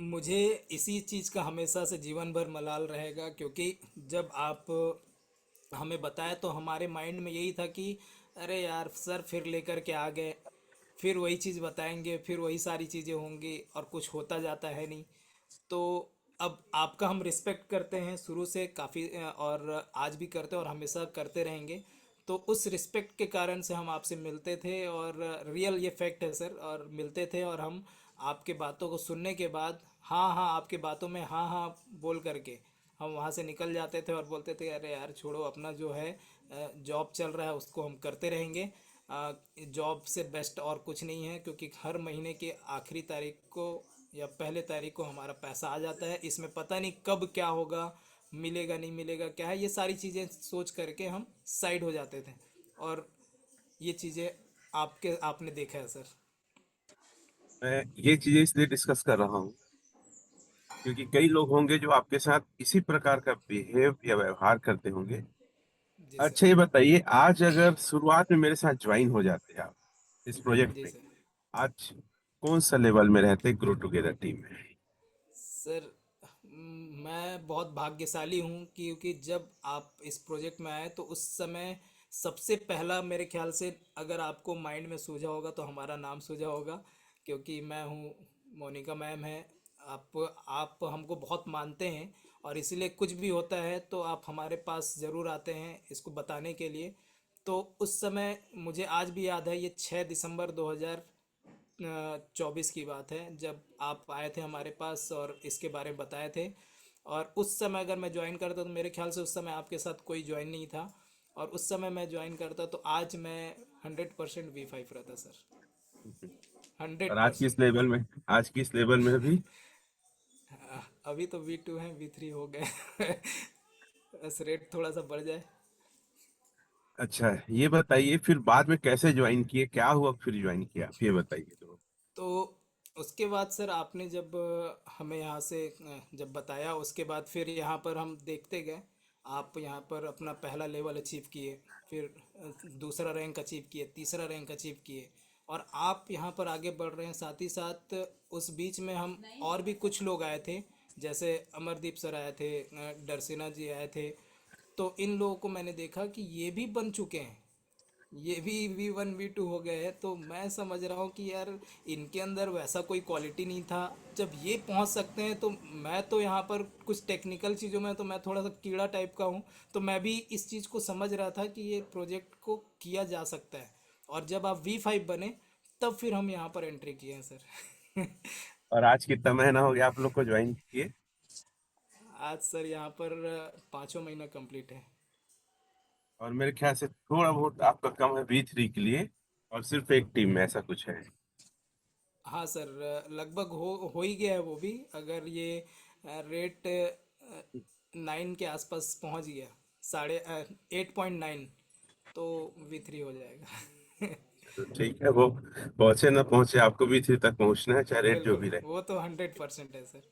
Speaker 1: मुझे इसी चीज़ का हमेशा से जीवन भर मलाल रहेगा। क्योंकि जब आप हमें बताया तो हमारे माइंड में यही था कि अरे यार सर फिर लेकर के आ गए, फिर वही चीज़ बताएंगे, फिर वही सारी चीज़ें होंगी और कुछ होता जाता है नहीं। तो अब आपका हम रिस्पेक्ट करते हैं शुरू से काफ़ी, और आज भी करते हैं और हमेशा करते रहेंगे। तो उस रिस्पेक्ट के कारण से हम आपसे मिलते थे और रियल ये फैक्ट है सर। और मिलते थे और हम आपके बातों को सुनने के बाद हाँ हाँ, आपके बातों में हाँ हाँ बोल करके हम वहाँ से निकल जाते थे और बोलते थे अरे यार छोड़ो, अपना जो है जॉब चल रहा है उसको हम करते रहेंगे। जॉब से बेस्ट और कुछ नहीं है। क्योंकि हर महीने के आखिरी तारीख को या पहले तारीख को हमारा पैसा आ जाता है। इसमें पता नहीं कब क्या होगा, मिलेगा नहीं मिलेगा क्या है, ये सारी चीज़ें सोच करके हम साइड हो जाते थे। और ये चीज़ें आपने देखा है सर।
Speaker 3: मैं ये चीजें इसलिए डिस्कस कर रहा हूँ क्योंकि कई लोग होंगे जो आपके साथ इसी प्रकार का बिहेव या व्यवहार करते होंगे।
Speaker 1: जी सर।
Speaker 3: अच्छा ये बताइए, आज अगर शुरुआत में मेरे साथ ज्वाइन हो जाते आप इस प्रोजेक्ट
Speaker 1: जी
Speaker 3: में,
Speaker 1: सर।
Speaker 3: आज कौन सा लेवल में रहते ग्रो टुगेदर टीम में?
Speaker 1: सर मैं बहुत भाग्यशाली हूँ क्योंकि जब आप इस प्रोजेक्ट में आए तो उस समय सबसे पहला मेरे ख्याल से अगर आपको माइंड में सूझा होगा तो हमारा नाम सूझा होगा। क्योंकि मैं हूँ, मोनिका मैम है, आप हमको बहुत मानते हैं। और इसीलिए कुछ भी होता है तो आप हमारे पास ज़रूर आते हैं इसको बताने के लिए। तो उस समय मुझे आज भी याद है, ये 6 दिसंबर 2024 की बात है, जब आप आए थे हमारे पास और इसके बारे में बताए थे। और उस समय अगर मैं ज्वाइन करता तो मेरे ख्याल से उस समय आपके साथ कोई ज्वाइन नहीं था, और उस समय मैं ज्वाइन करता तो आज मैं 100% V5 रहता सर।
Speaker 3: और
Speaker 1: हंड्रेड
Speaker 3: आज किस
Speaker 1: परसेंट
Speaker 3: लेवल में, आज किस लेवल में अभी?
Speaker 1: अभी तो V2 हैं, V3 हो गए। बस रेट थोड़ा सा बढ़ जाए।
Speaker 3: अच्छा, ये बताइए फिर बाद में कैसे ज्वाइन किए, क्या हुआ फिर ज्वाइन किया, आप ये बताइए तो।
Speaker 1: तो उसके बाद सर आपने जब हमें यहाँ से जब बताया, उसके बाद फिर यहाँ पर हम देखते गए। आप यहाँ पर अपना पहला लेवल अचीव किए, फिर दूसरा रैंक अचीव किए, तीसरा रैंक अचीव किए, और आप यहाँ पर आगे बढ़ रहे हैं। साथ ही साथ उस बीच में हम और भी कुछ लोग आए थे, जैसे अमरदीप सर आए थे, डरसिना जी आए थे। तो इन लोगों को मैंने देखा कि ये भी बन चुके हैं, ये भी V1 V2 हो गए हैं। तो मैं समझ रहा हूँ कि यार इनके अंदर वैसा कोई क्वालिटी नहीं था, जब ये पहुँच सकते हैं तो मैं तो यहाँ पर कुछ टेक्निकल चीज़ों में तो मैं थोड़ा सा कीड़ा टाइप का हूँ। तो मैं भी इस चीज़ को समझ रहा था कि ये प्रोजेक्ट को किया जा सकता है। और जब आप V5 बने तब फिर हम यहाँ पर एंट्री किए हैं सर।
Speaker 3: और आज कितना महीना हो गया आप लोग को ज्वाइन किए?
Speaker 1: आज सर यहाँ पर 5वां महीना कंप्लीट है।
Speaker 3: और मेरे ख्याल से थोड़ा बहुत आपका कम है V3 के लिए, और सिर्फ एक टीम में ऐसा कुछ है।
Speaker 1: हाँ सर, लगभग हो ही गया है वो भी। अगर ये रेट 9 के आसपास पहुंच गया, साढ़े 8.9, तो V3 हो जाएगा।
Speaker 3: तो ठीक है, वो पहुंचे ना पहुंचे, आपको V3 तक पहुंचना है, चाहे रेट जो
Speaker 1: बिल्कुल,
Speaker 3: भी रहे।
Speaker 1: वो तो 100% है सर।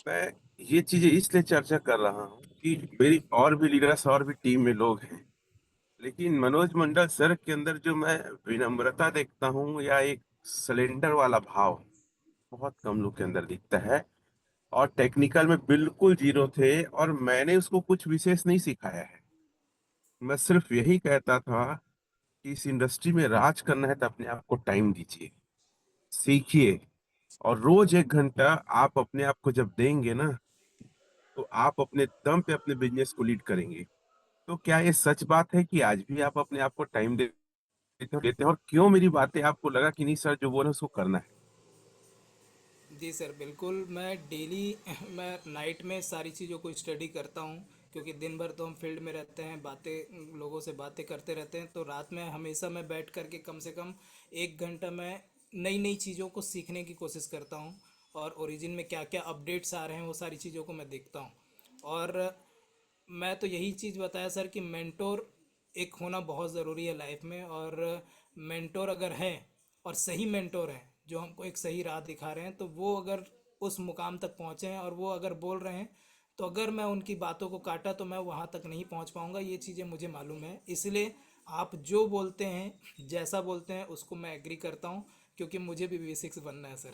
Speaker 3: मैं ये चीजें इसलिए चर्चा कर रहा हूँ कि मेरी और भी लीडर्स और भी टीम में लोग हैं, लेकिन मनोज मंडल सर के अंदर जो मैं विनम्रता देखता हूँ या एक सिलेंडर वाला भाव, बहुत कम लोग के अंदर दिखता है। और टेक्निकल में बिल्कुल जीरो थे, और मैंने उसको कुछ विशेष नहीं सिखाया है। मैं सिर्फ यही कहता था कि इस इंडस्ट्री में राज करना है तो अपने आप को टाइम दीजिए, सीखिए, और रोज 1 घंटा आप अपने आप को जब देंगे ना, तो आप अपने दम पे अपने बिजनेस को लीड करेंगे। तो क्या ये सच बात है कि आज भी आप अपने आप को टाइम देते हैं, और क्यों मेरी बातें आपको लगा कि नहीं सर जो बोले उसको करना है?
Speaker 1: जी सर, बिल्कुल। मैं डेली मैं नाइट में सारी चीज़ों को स्टडी करता हूँ, क्योंकि दिन भर तो हम फील्ड में रहते हैं, बातें लोगों से बातें करते रहते हैं। तो रात में हमेशा मैं बैठ कर के कम से कम 1 घंटा मैं नई नई चीज़ों को सीखने की कोशिश करता हूँ। और ओरिजिन में क्या क्या अपडेट्स आ रहे हैं वो सारी चीज़ों को मैं देखता हूँ। और मैं तो यही चीज़ बताया सर कि मेंटोर एक होना बहुत ज़रूरी है लाइफ में। और मेंटोर अगर है, और सही मेंटोर है जो हमको एक सही राह दिखा रहे हैं, तो वो अगर उस मुकाम तक पहुँचे हैं और वो अगर बोल रहे हैं, तो अगर मैं उनकी बातों को काटा तो मैं वहाँ तक नहीं पहुँच पाऊँगा। ये चीज़ें मुझे मालूम है, इसलिए आप जो बोलते हैं, जैसा बोलते हैं, उसको मैं एग्री करता हूँ, क्योंकि मुझे भी V6 बनना है सर।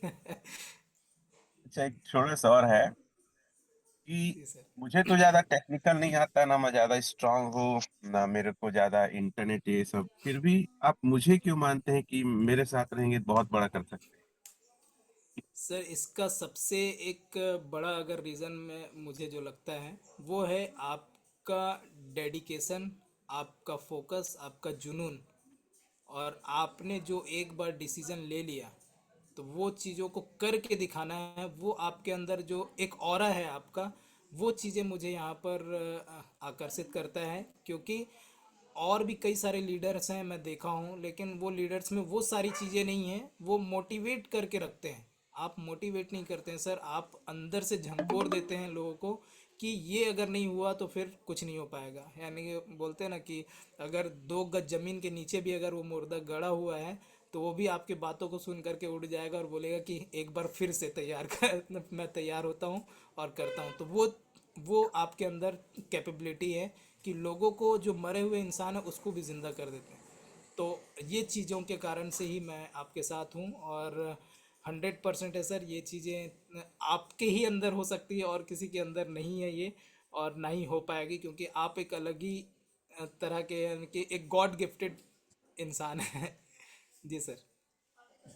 Speaker 3: अच्छा, एक छोटा सा और है कि
Speaker 1: जी सर।
Speaker 3: मुझे तो ज्यादा टेक्निकल नहीं आता, ना मैं ज्यादा स्ट्रांग हूँ, ना मेरे को ज्यादा इंटरनेट ये सब, फिर भी आप मुझे क्यों मानते हैं कि मेरे साथ रहेंगे तो बहुत बड़ा कर सकते
Speaker 1: सर इसका सबसे एक बड़ा अगर रीज़न में मुझे जो लगता है, वो है आपका डेडिकेशन, आपका फोकस, आपका जुनून। और आपने जो एक बार डिसीजन ले लिया, तो वो चीज़ों को करके दिखाना है। वो आपके अंदर जो एक ऑरा है आपका, वो चीज़ें मुझे यहाँ पर आकर्षित करता है। क्योंकि और भी कई सारे लीडर्स हैं मैं देखा हूँ, लेकिन वो लीडर्स में वो सारी चीज़ें नहीं हैं। वो मोटिवेट करके रखते हैं, आप मोटिवेट नहीं करते हैं सर। आप अंदर से झंकोर देते हैं लोगों को कि ये अगर नहीं हुआ तो फिर कुछ नहीं हो पाएगा। यानी कि बोलते हैं ना कि अगर 2 गज ज़मीन के नीचे भी अगर वो मुर्दा गड़ा हुआ है, तो वो भी आपकी बातों को सुन करके उड़ जाएगा और बोलेगा कि एक बार फिर से तैयार कर, मैं तैयार होता हूँ और करता हूँ। तो वो आपके अंदर कैपेबिलिटी है कि लोगों को, जो मरे हुए इंसान है उसको भी ज़िंदा कर देते हैं। तो ये चीज़ों के कारण से ही मैं आपके साथ हूँ। और 100% है सर, ये चीज़ें आपके ही अंदर हो सकती है और किसी के अंदर नहीं है ये, और ना ही हो पाएगी, क्योंकि आप एक अलग ही तरह के, यानी कि एक गॉड गिफ्टेड इंसान है। जी सर।
Speaker 3: हैं?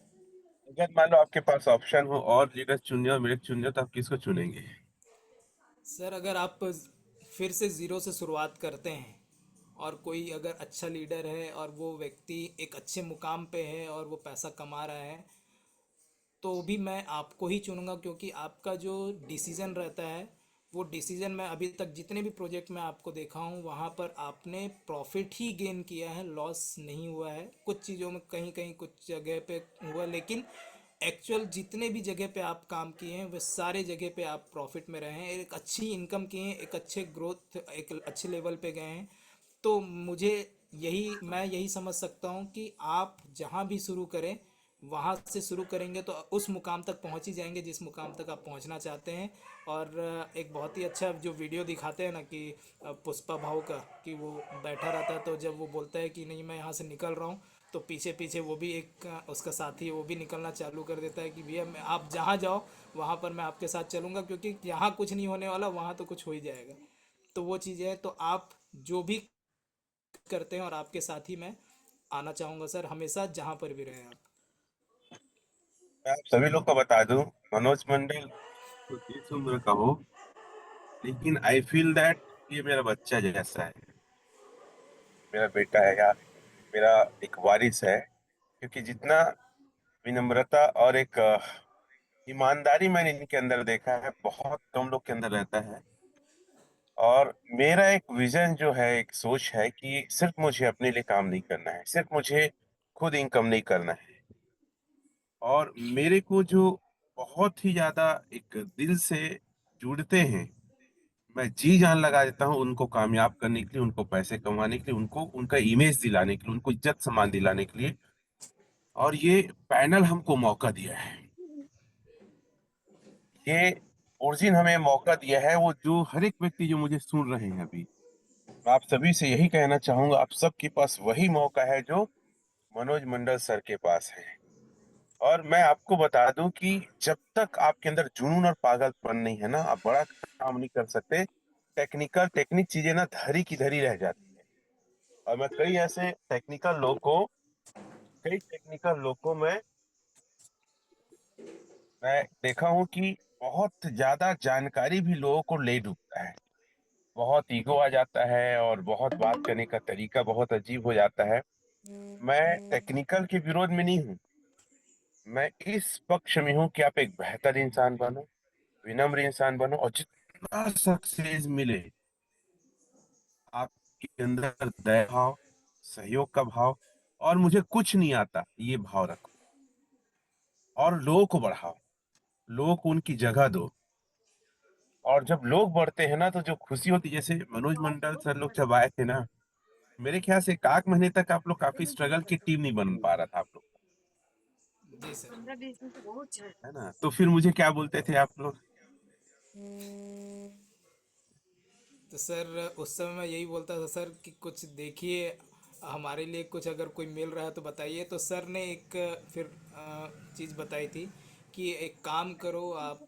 Speaker 3: अगर मान लो आपके पास ऑप्शन हो और लीडर चुनिए और मेरे चुनिए, तो आप किसको चुनेंगे?
Speaker 1: सर अगर आप फिर से ज़ीरो से शुरुआत करते हैं और कोई अगर अच्छा लीडर है और वो व्यक्ति एक अच्छे मुकाम पे है और वो पैसा कमा रहा है, तो भी मैं आपको ही चुनूंगा, क्योंकि आपका जो डिसीज़न रहता है वो डिसीज़न, मैं अभी तक जितने भी प्रोजेक्ट में आपको देखा हूँ वहाँ पर आपने प्रॉफिट ही गेन किया है, लॉस नहीं हुआ है। कुछ चीज़ों में कहीं कहीं कुछ जगह पे हुआ, लेकिन एक्चुअल जितने भी जगह पे आप काम किए हैं वे सारे जगह पे आप प्रॉफिट में रहे हैं, एक अच्छी इनकम किए हैं, एक अच्छे ग्रोथ, एक अच्छे लेवल पे गए हैं। तो मुझे यही, मैं यही समझ सकता हूँ कि आप जहाँ भी शुरू करें वहाँ से शुरू करेंगे तो उस मुकाम तक पहुँच ही जाएंगे जिस मुकाम तक आप पहुँचना चाहते हैं। और एक बहुत ही अच्छा जो वीडियो दिखाते हैं ना कि पुष्पा भाव का, कि वो बैठा रहता है तो जब वो बोलता है कि नहीं मैं यहाँ से निकल रहा हूँ, तो पीछे पीछे वो भी एक उसका साथी है, वो भी निकलना चालू कर देता है कि भैया आप जहाँ जाओ वहाँ पर मैं आपके साथ चलूँगा, क्योंकि यहाँ कुछ नहीं होने वाला, वहाँ तो कुछ हो ही जाएगा। तो वो चीज़ है, तो आप जो भी करते हैं और आपके साथ ही मैं आना चाहूँगा सर, हमेशा जहाँ पर भी रहें आप।
Speaker 3: मैं आप सभी लोग को बता दूं, मनोज मंडल तो जिस उम्र का हो, लेकिन आई फील दैट ये मेरा बच्चा जैसा है, मेरा बेटा है या मेरा एक वारिस है। क्योंकि जितना विनम्रता और एक ईमानदारी मैंने इनके अंदर देखा है, बहुत कम लोग के अंदर रहता है। और मेरा एक विजन जो है, एक सोच है कि सिर्फ मुझे अपने लिए काम नहीं करना है, सिर्फ मुझे खुद इनकम नहीं करना है। और मेरे को जो बहुत ही ज्यादा एक दिल से जुड़ते हैं, मैं जी जान लगा देता हूँ उनको कामयाब करने के लिए, उनको पैसे कमाने के लिए, उनको उनका इमेज दिलाने के लिए, उनको इज्जत सम्मान दिलाने के लिए। और ये पैनल हमको मौका दिया है, ये ओरिजिन हमें मौका दिया है। वो जो हर एक व्यक्ति जो मुझे सुन रहे हैं अभी, मैं आप सभी से यही कहना चाहूंगा, आप सबके पास वही मौका है जो मनोज मंडल सर के पास है। और मैं आपको बता दूं कि जब तक आपके अंदर जुनून और पागलपन नहीं है ना, आप बड़ा काम नहीं कर सकते। टेक्निक चीजें ना धरी की धरी रह जाती है। और मैं कई टेक्निकल लोग को मैं देखा हूं कि बहुत ज्यादा जानकारी भी लोगों को ले डूबता है। बहुत ईगो आ जाता है और बहुत बात करने का तरीका बहुत अजीब हो जाता है। मैं टेक्निकल के विरोध में नहीं हूँ, मैं इस पक्ष में हूँ कि आप एक बेहतर इंसान बनो, विनम्र इंसान बनो, और जितना सक्सेस मिले आपके अंदर दया भाव, सहयोग का भाव, और मुझे कुछ नहीं आता ये भाव रखो। और लोगों को बढ़ाओ, लोगों को उनकी जगह दो। और जब लोग बढ़ते हैं ना तो जो खुशी होती है, जैसे मनोज मंडल सर लोग जब आए थे ना, मेरे ख्याल से 1 आध महीने तक आप लोग काफी स्ट्रगल की, टीम नहीं बन पा रहा था आप लोग,
Speaker 1: जी सर।
Speaker 3: है ना? तो फिर मुझे क्या बोलते थे आप लोग?
Speaker 1: तो सर उस समय मैं यही बोलता था सर कि कुछ देखिए, हमारे लिए कुछ अगर कोई मिल रहा है तो बताइए। तो सर ने एक फिर चीज़ बताई थी कि एक काम करो आप,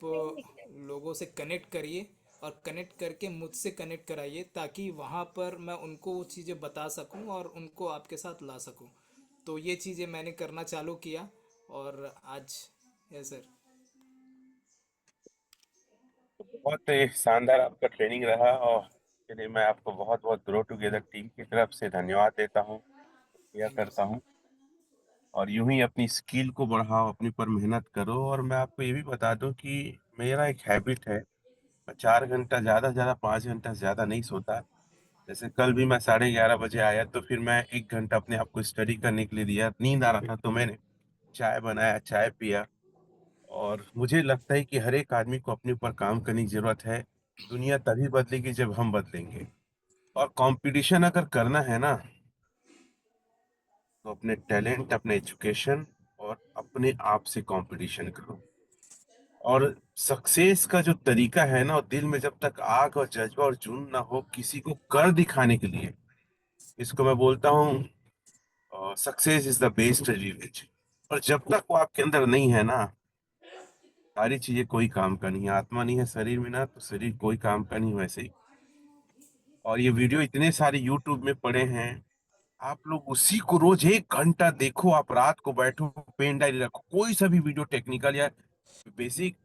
Speaker 1: लोगों से कनेक्ट करिए और कनेक्ट करके मुझसे कनेक्ट कराइए, ताकि वहाँ पर मैं उनको वो चीज़ें बता सकूँ और उनको आपके साथ ला सकूँ। तो ये चीज़ें मैंने करना चालू किया और आज है सर।
Speaker 3: बहुत ही शानदार आपका ट्रेनिंग रहा, और इसके लिए मैं आपको बहुत बहुत ग्रो टुगेदर टीम की तरफ से धन्यवाद देता हूँ, यह
Speaker 1: थैंक यू
Speaker 3: करता
Speaker 1: सर।
Speaker 3: हूँ। और यूं ही अपनी स्किल को बढ़ाओ, अपने पर मेहनत करो। और मैं आपको ये भी बता दूं कि मेरा एक हैबिट है, मैं 4 घंटा, ज्यादा से ज्यादा 5 घंटा से ज्यादा नहीं सोता। जैसे कल भी मैं 11:30 बजे आया, तो फिर मैं 1 घंटा अपने आप को स्टडी करने के लिए दिया। नींद आ रहा था तो मैंने चाय बनाया, चाय पिया। और मुझे लगता है कि हर एक आदमी को अपने ऊपर काम करने की जरूरत है। दुनिया तभी बदलेगी जब हम बदलेंगे। और कंपटीशन अगर करना है ना, तो अपने टैलेंट, अपने एजुकेशन और अपने आप से कंपटीशन करो। और सक्सेस का जो तरीका है ना, दिल में जब तक आग और जज्बा और जुनून ना हो किसी को कर दिखाने के लिए, इसको मैं बोलता हूँ success is the best revenge. और जब तक वो आपके अंदर नहीं है ना, सारी चीजें कोई काम का नहीं है। आत्मा नहीं है शरीर में ना, तो शरीर कोई काम का नहीं, वैसे ही। और ये वीडियो इतने सारे यूट्यूब में पड़े हैं, आप लोग उसी को रोज 1 घंटा देखो। आप रात को बैठो, पेन डायरी रखो, कोई सा भी वीडियो टेक्निकल या बेसिक,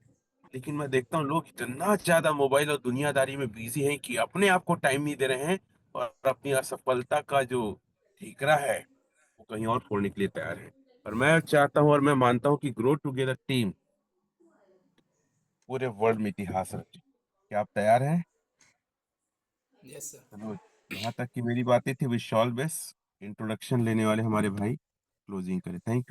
Speaker 3: लेकिन मैं देखता हूँ लोग इतना ज्यादा मोबाइल और दुनियादारी में बिजी हैं कि अपने आप को टाइम नहीं दे रहे हैं और अपनी असफलता का जो ठीकरा है वो कहीं और फोड़ने के लिए तैयार है। और मैं चाहता हूँ और मैं मानता हूँ कि ग्रो टुगेदर टीम पूरे वर्ल्ड में इतिहास रचे। क्या आप तैयार हैं?
Speaker 1: Yes sir.
Speaker 3: चलो, यहाँ तक की मेरी बातें थी। Wish all best. इंट्रोडक्शन लेने वाले हमारे भाई क्लोजिंग करें। Thank you.